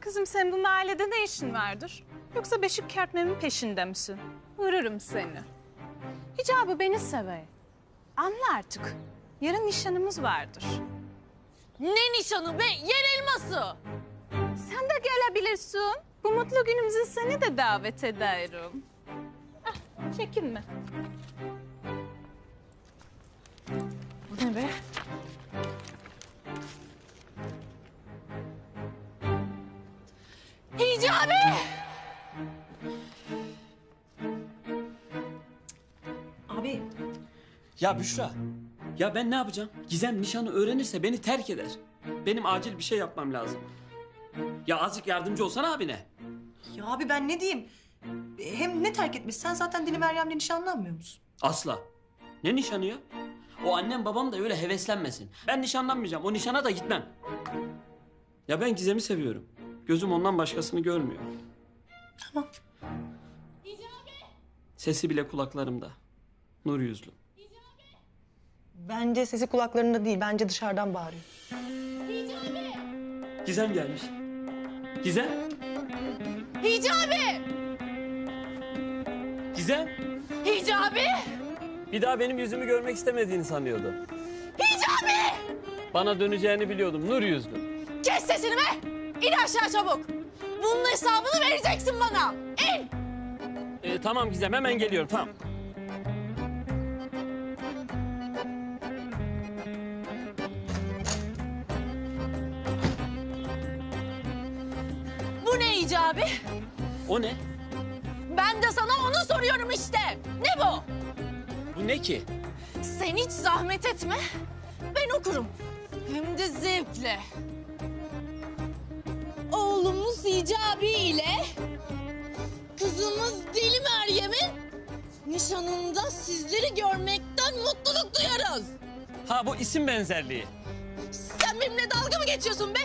Kızım sen bu mahallede ne işin vardır? Yoksa beşik kertmemin peşinde misin? Vururum seni. Hicabı beni sever. Anla artık. Yarın nişanımız vardır. Ne nişanı be? Yer elması. Sen de gelebilirsin. Bu mutlu günümüze seni de davet ederim. Ah, çekinme. Bu ne be? Hicabi! Abi. Ya Büşra, ya ben ne yapacağım? Gizem nişanı öğrenirse beni terk eder. Benim acil bir şey yapmam lazım. Ya azıcık yardımcı olsana abine. Ya abi ben ne diyeyim? Hem ne terk etmiş? Sen zaten Deli Meryem'le nişanlanmıyor musun? Asla. Ne nişanı ya? O annem babam da öyle heveslenmesin. Ben nişanlanmayacağım, o nişana da gitmem. Ya ben Gizem'i seviyorum. Gözüm ondan başkasını görmüyor. Tamam. Sesi bile kulaklarımda. Nur yüzlü. Bence sesi kulaklarında değil. Bence dışarıdan bağırıyor. Gizem gelmiş. Gizem. Hicabi! Gizem. Hicabi! Bir daha benim yüzümü görmek istemediğini sanıyordu. Hicabi! Bana döneceğini biliyordum nur yüzlü. Kes sesini be! İn aşağı çabuk! Bunun hesabını vereceksin bana! İn! Tamam Gizem hemen geliyorum tamam. Bu ne Hicabi? O ne? Ben de sana onu soruyorum işte. Ne bu? Bu ne ki? Sen hiç zahmet etme. Ben okurum. Hem de zevkle. Oğlumuz Hicabi ile kızımız Deli Meryem'in nişanında sizleri görmekten mutluluk duyarız. Ha bu isim benzerliği. Sen benimle dalga mı geçiyorsun be?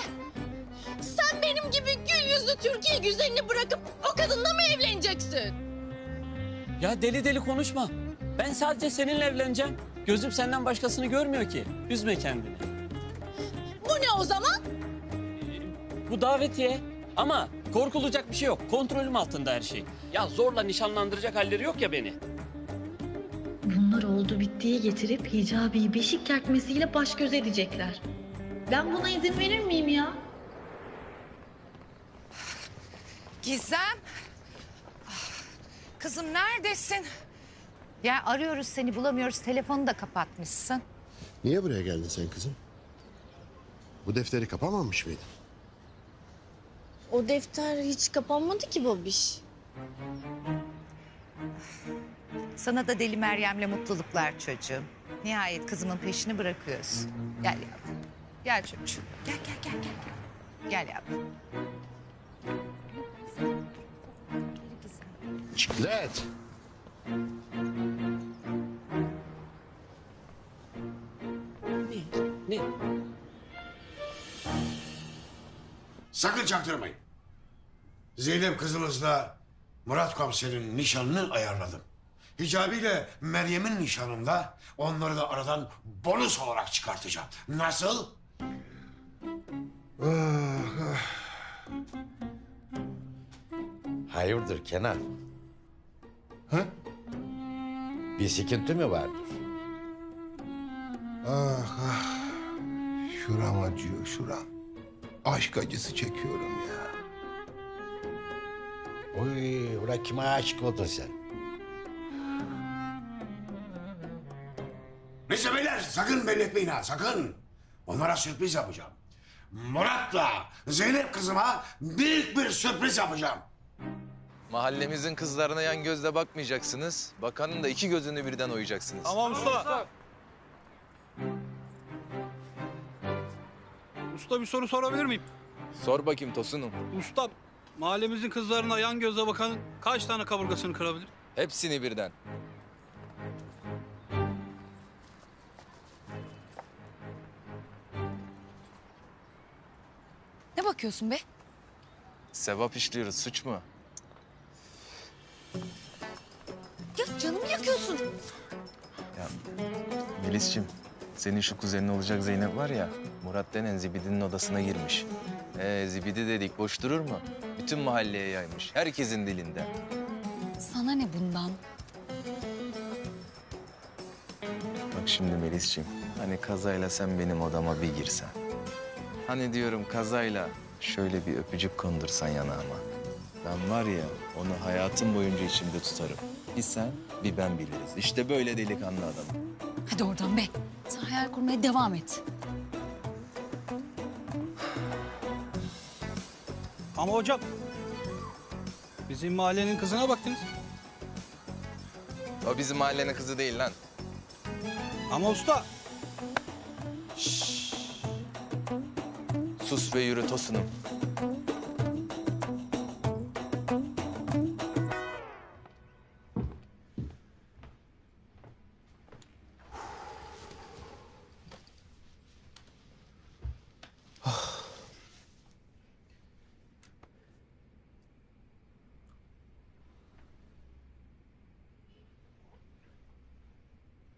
Sen benim gibi gül yüzlü Türkiye güzelini bırakıp o kadınla mı evleneceksin? Ya deli deli konuşma. Ben sadece seninle evleneceğim. Gözüm senden başkasını görmüyor ki. Üzme kendini. Bu ne o zaman? Bu davetiye. Ama korkulacak bir şey yok. Kontrolüm altında her şey. Ya zorla nişanlandıracak halleri yok ya beni. Bunlar oldu bittiye getirip Hicabi'yi beşik kertmesiyle baş göz edecekler. Ben buna izin verir miyim ya? Gizem. Kızım neredesin? Ya arıyoruz seni bulamıyoruz. Telefonu da kapatmışsın. Niye buraya geldin sen kızım? Bu defteri kapamamış mıydın? O defter hiç kapanmadı ki babiş. Sana da Deli Meryem'le mutluluklar çocuğum. Nihayet kızımın peşini bırakıyoruz. Gel yavrum. Gel çocuğum. Gel gel gel gel. Gel yavrum. Ciklet. Ne? Sakın çaktırmayın. Zeynep kızımızla Murat komiserin nişanını ayarladım. Hicabi ile Meryem'in nişanında onları da aradan bonus olarak çıkartacağım. Nasıl? Hayırdır Kenan? Ha? Bir sıkıntı mı vardır? Ah ah. Şuram acıyor şuram. Aşk acısı çekiyorum ya. Oy, ulan kime aşık oldun sen? Neyse beyler sakın belli etmeyin ha sakın. Onlara sürpriz yapacağım. Murat'la Zeynep kızıma büyük bir sürpriz yapacağım. Mahallemizin kızlarına yan gözle bakmayacaksınız. Bakanın da iki gözünü birden oyacaksınız. Tamam usta. Usta bir soru sorabilir miyim? Sor bakayım Tosun'um. Usta mahallemizin kızlarına yan gözle bakanın kaç tane kaburgasını kırabilir? Hepsini birden. Ne bakıyorsun be? Sevap işliyoruz, suç mu? Ya canımı yakıyorsun. Ya Melis'ciğim, senin şu kuzenin olacak Zeynep var ya, Murat denen Zibidi'nin odasına girmiş. Zibidi dedik boş durur mu? Bütün mahalleye yaymış, herkesin dilinde. Sana ne bundan? Bak şimdi Melis'ciğim, hani kazayla sen benim odama bir girsen. Hani diyorum kazayla şöyle bir öpücük kondursan yanağıma. Ben var ya onu hayatım boyunca içimde tutarım. Bir sen bir ben biliriz. İşte böyle delikanlı adamım. Hadi oradan be. Sen hayal kurmaya devam et. Ama hocam bizim mahallenin kızına baktınız. O bizim mahallenin kızı değil lan. Ama usta. Sus ve yürü Tosun'um.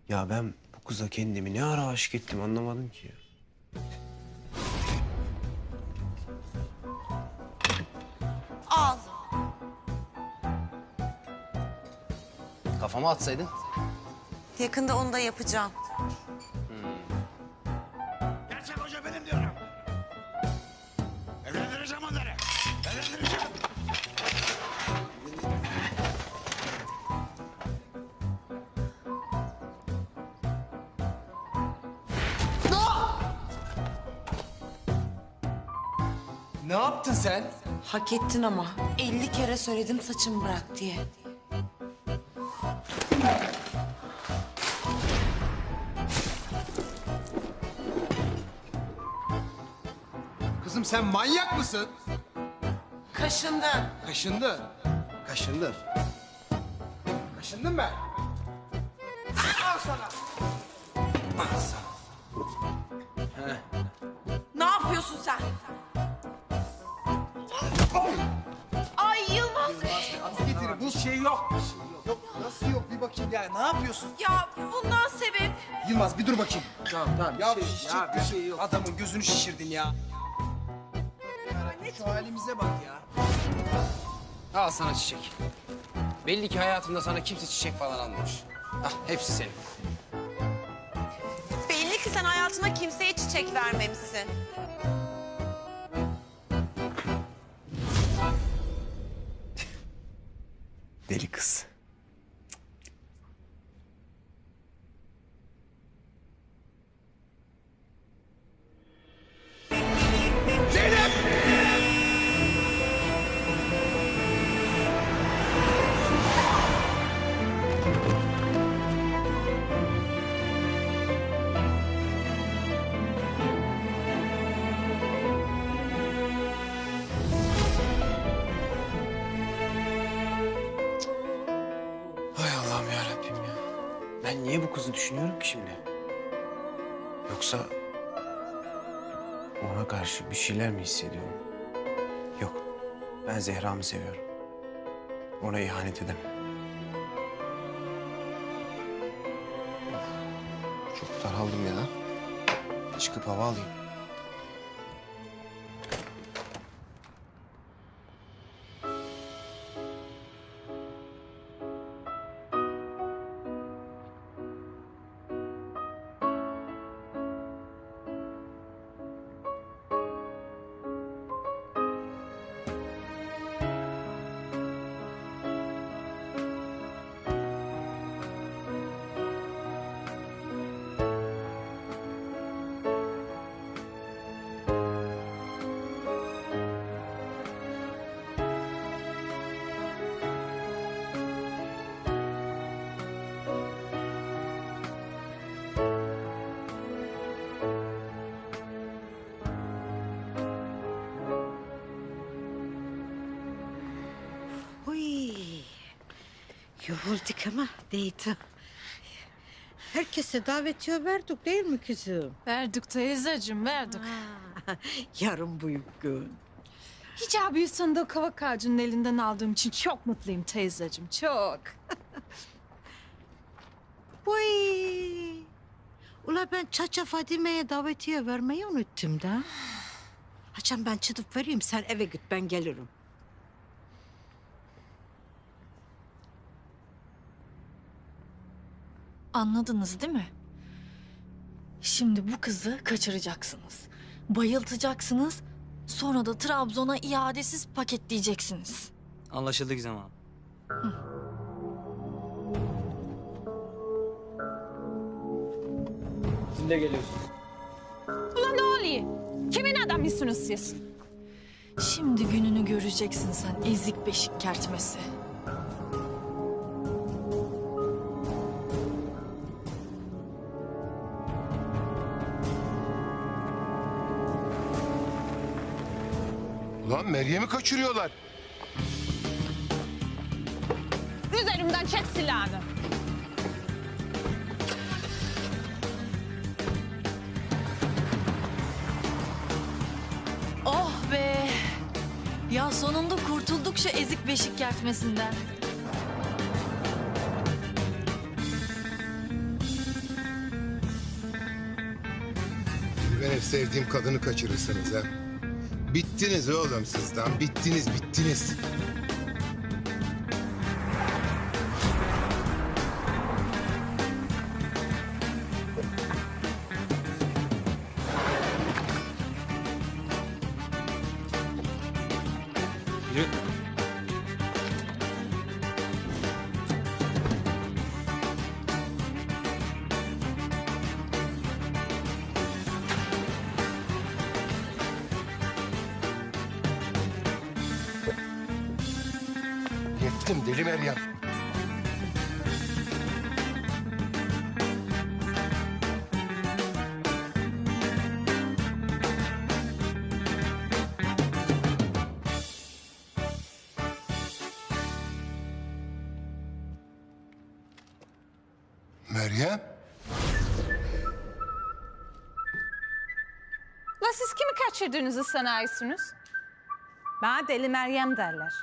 Ya ben bu kıza kendimi ne ara aşık ettim anlamadım ki ya. Al. Kafama atsaydın. Yakında onu da yapacağım. Gerçek hoca benim diyorum. Evlendireceğim onları. Evlendireceğim. Ne yaptın sen? Hak ettin ama. 50 kere söyledim saçımı bırak diye. Kızım sen manyak mısın? Kaşındın. Kaşındı. Kaşındı. Kaşındım ben. Al sana. Al sana. Ne yapıyorsun sen? Ay Yılmaz. Az getirin. Bu şey yok. Yok. Nasıl yok? Bir bakayım ya. Ne yapıyorsun? Ya bundan sebep. Yılmaz bir dur bakayım. Tamam tamam. Ya bir şey yok. Adamın gözünü şişirdin ya. Şu halimize bak ya. Al sana çiçek. Belli ki hayatında sana kimse çiçek falan almamış. Ah hepsi senin. Belli ki sen hayatına kimseye çiçek vermemişsin. Deli kız. Hay Allah'ım ya Rabbim ya. Ben niye bu kızı düşünüyorum ki şimdi? Yoksa ona karşı bir şeyler mi hissediyorum? Yok. Ben Zehra'mı seviyorum. Ona ihanet edemem. Çok daraldım ya. Çıkıp hava alayım. Yorulduk ama değdi. Herkese davetiye verdik değil mi kızım? Verdik teyzeciğim, verdik. Yarın büyük gün. Hicabi'yi sandığı kavak ağacının elinden aldığım için çok mutluyum teyzeciğim, çok. Vay! Ula ben Çaça Fadime'ye davetiye vermeyi unuttum da. Haçan ben çıtıp vereyim, sen eve git, ben gelirim. Anladınız değil mi? Şimdi bu kızı kaçıracaksınız. Bayıltacaksınız. Sonra da Trabzon'a iadesiz paketleyeceksiniz. Anlaşıldı Gizem Hanım. Siz de geliyorsunuz. Ulan ne oluyor? Kimin adamısınız siz? Şimdi gününü göreceksin sen ezik beşik kertmesi. Ulan Meryem'i kaçırıyorlar. Üzerimden çek silahını. Oh be! Ya sonunda kurtulduk şu ezik beşik kertmesinden. Ben hep sevdiğim kadını kaçırırsınız ha. Bittiniz oğlum siz lan. Bittiniz. Yürü. Yettim deli Meryem. Meryem? La siz kimi kaçırdığınızı sanıyorsunuz? Bana Deli Meryem derler.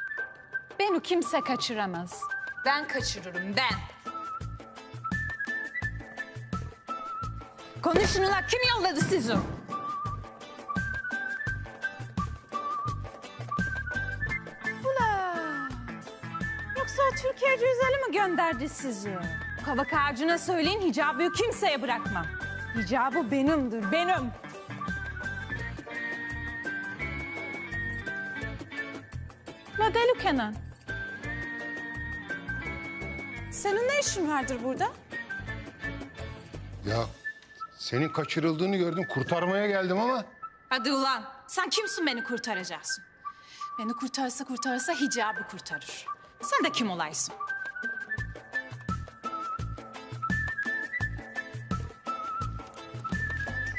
Beni kimse kaçıramaz. Ben kaçırırım, ben. Konuşun ulan, kim yolladı sizi? Ula! Yoksa Türkiye Cüzeli mi gönderdi sizi? Kavak ağacına söyleyin, hicabı kimseye bırakmam. Hicabı benimdir, benim. La Deli Kenan. Senin ne işin vardır burada? Ya senin kaçırıldığını gördüm. Kurtarmaya geldim ama. Hadi ulan, sen kimsin beni kurtaracaksın? Beni kurtarsa hicabı kurtarır. Sen de kim olaysın?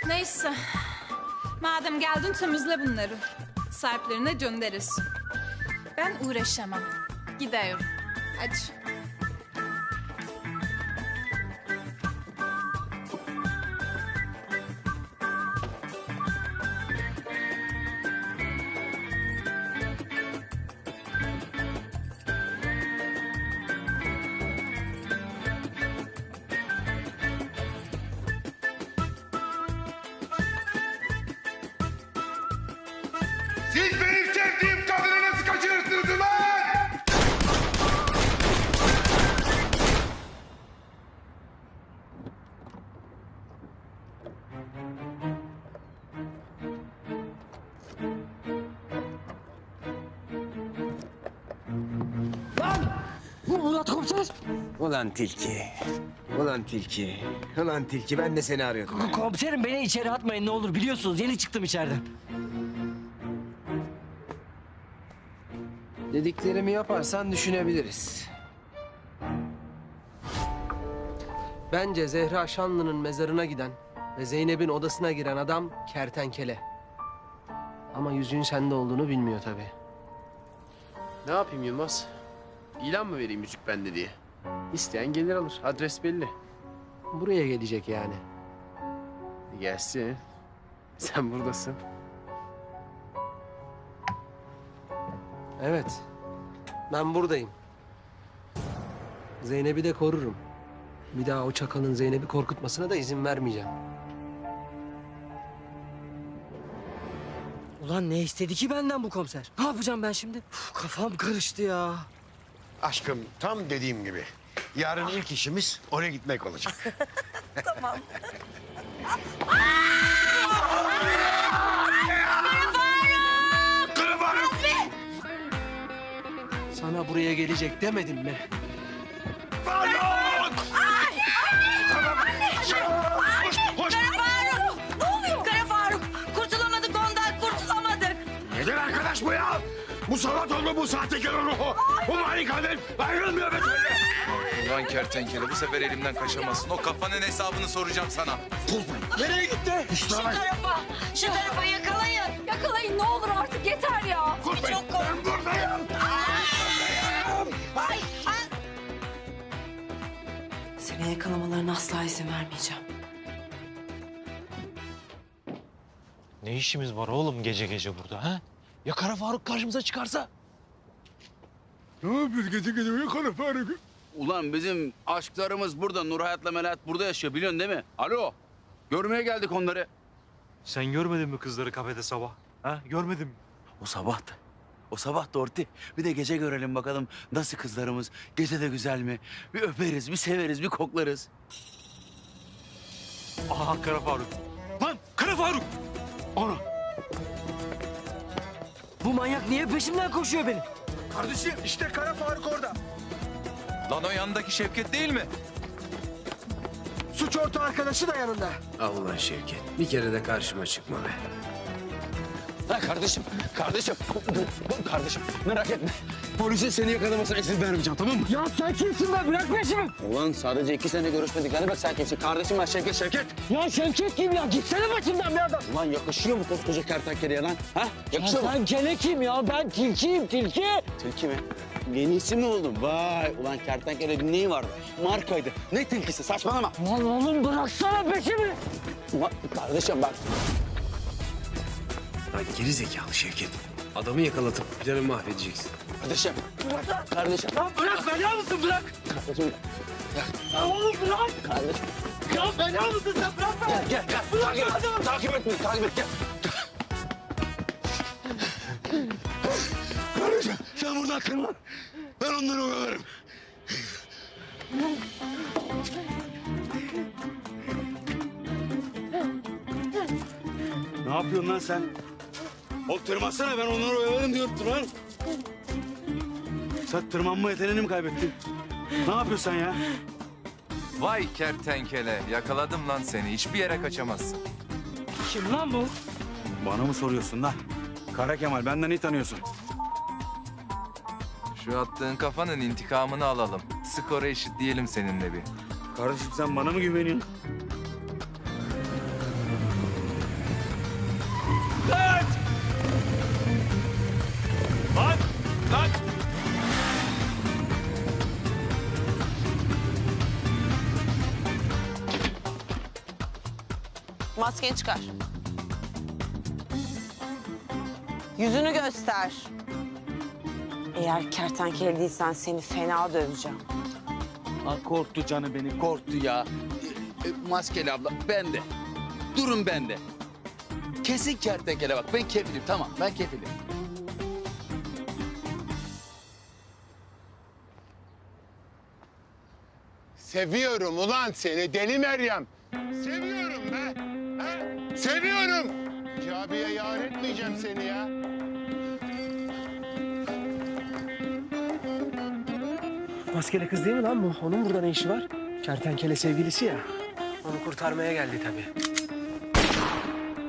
Neyse, madem geldin temizle bunları. Sahiplerine gönderirsin. Ben uğraşamam. Gidiyorum. Hadi. Siz benim sevdiğim kadını nasıl kaçırırsınız lan? Murat komiser. Ulan tilki. Ulan tilki ben de seni arıyordum. Komiserim beni içeri atmayın ne olur biliyorsunuz yeni çıktım içeriden. Dediklerimi yaparsan düşünebiliriz. Bence Zehra Şanlı'nın mezarına giden ve Zeynep'in odasına giren adam kertenkele. Ama yüzüğün sende olduğunu bilmiyor tabii. Ne yapayım Yılmaz? İlan mı vereyim yüzük bende diye? İsteyen gelir alır. Adres belli. Buraya gelecek yani. Gelsin. Sen buradasın. Evet. Ben buradayım. Zeynep'i de korurum. Bir daha o çakalın Zeynep'i korkutmasına da izin vermeyeceğim. Ulan ne istedi ki benden bu komiser? Ne yapacağım ben şimdi? Uf, kafam karıştı ya. Aşkım tam dediğim gibi. Yarın ilk işimiz oraya gitmek olacak. Tamam. Sana buraya gelecek demedim mi? Ne oluyor Kara Faruk? Kurtulamadık ondan, kurtulamadık. Nedir arkadaş bu ya? Bu salat olma bu sahtekar ruhu. Bu mani kadın ayrılmıyor be türlü. Ulan kertenkele bu sefer elimden kaçamazsın. O kafanın hesabını soracağım sana. Nereye gitti? Şu tarafa yakalayın. Yakalayın ne olur artık yeter ya. Korkmayın. Ben buradayım. Ay, ay. Seni yakalamalarına asla izin vermeyeceğim. Ne işimiz var oğlum gece gece burada ha? Ya Kara Faruk karşımıza çıkarsa? Ne yapıyoruz gece gece ya Kara Faruk? Ulan bizim aşklarımız burada. Nur Hayat'la Melahat burada yaşıyor biliyorsun değil mi? Alo. Görmeye geldik onları. Sen görmedin mi kızları kafede sabah? Ha? Görmedin mi? O sabahtı. O sabah da Orti. Bir de gece görelim bakalım nasıl kızlarımız. Gece de güzel mi? Bir öperiz, bir severiz, bir koklarız. Aha Kara Faruk. Lan Kara Faruk! Ana! Bu manyak niye peşimden koşuyor benim? Kardeşim işte Kara Faruk orada. Lan o yandaki Şevket değil mi? Suç ortağı arkadaşı da yanında. Allah Şevket. Bir kere de karşıma çıkma be. Ha kardeşim, kardeşim merak etme. Polisin seni yakalamasına izin vermeyeceğim tamam mı? Ya sen kimsin be? Bırak peşimi. Ulan sadece 2 sene görüşmedik. Hani bak sen kimsin? Kardeşim ben Şevket. Ya Şevket kim ya? Gitsene başımdan bir adam. Ulan yakışıyor mu koskoca kertenkeleye lan? Ha? Yakışıyor mu? Sen gene kim ya? Ben tilkiyim tilki. Tilki mi? Yeni isim mi oldu? Vay ulan kertenkele neyi vardı? Markaydı. Ne tilkisi saçmalama. Lan oğlum bıraksana peşimi. Ulan kardeşim bak. Lan geri zekalı Şevket. Adamı yakalatıp planı mahvedeceksin. Kardeşim. Kardeşim. Ya bırak bela mısın bırak. Kardeşim. Ya oğlum bırak. Kardeşim. Ya bela mısın sen bırak beni. Gel. Takip et beni. Gel. Kardeşim sen buradan kırma. Ben onları oyalarım. Ne yapıyorsun lan sen? Oğlum tırmansana ben onları oyalarım diyorum lan. Sen tırmanma yeteneğini mi kaybettin? Ne yapıyorsun sen ya? Vay kertenkele yakaladım lan seni. Hiçbir yere kaçamazsın. Kim lan bu? Bana mı soruyorsun lan? Kara Kemal benden iyi tanıyorsun. Şu attığın kafanın intikamını alalım. Skoru eşitleyelim seninle bir. Kardeşim sen bana mı güveniyorsun? Kaç! Lan! Maskeni çıkar. Yüzünü göster. Eğer kertenkele değilsen seni fena döveceğim. Ha, korktu canı beni, korktu ya. Maskeli abla, ben de. Durun ben de. Kesin kertenkele bak, ben kefilim tamam, ben kefilim. Seviyorum ulan seni deli Meryem. Seviyorum be. Ha? Seviyorum. Hicabiye yar etmeyeceğim seni ya. Maskeli kız değil mi lan bu? Onun burada ne işi var? Kertenkele sevgilisi ya. Onu kurtarmaya geldi tabii.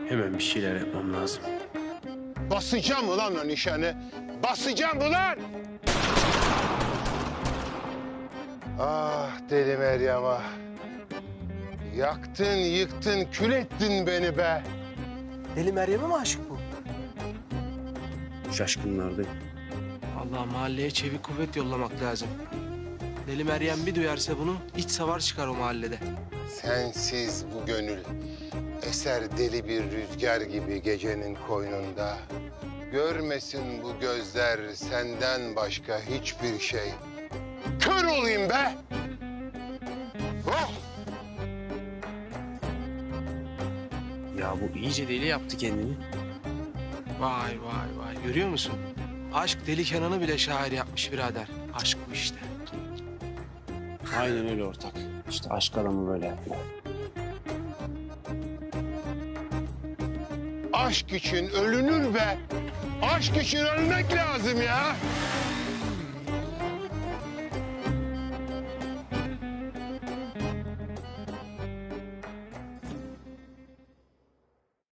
Hemen bir şeyler yapmam lazım. Basacağım ulan o nişanı. Basacağım ulan. Ah deli Meryem ah. Yaktın, yıktın, kül ettin beni be. Deli Meryem'e mi aşık bu? Şaşkınlardayım. Allah mahalleye çevik kuvvet yollamak lazım. Deli Meryem bir duyarsa bunu iç savar çıkar o mahallede. Sensiz bu gönül eser deli bir rüzgar gibi gecenin koynunda. Görmesin bu gözler senden başka hiçbir şey. Kör olayım be! Oh! Ya bu iyice deli yaptı kendini. Vay vay vay, görüyor musun? Aşk Deli Kenan'ı bile şair yapmış birader. Aşk bu işte. Aynen öyle ortak. İşte aşk adamı böyle yapıyor. Aşk için ölünür be! Aşk için ölmek lazım ya!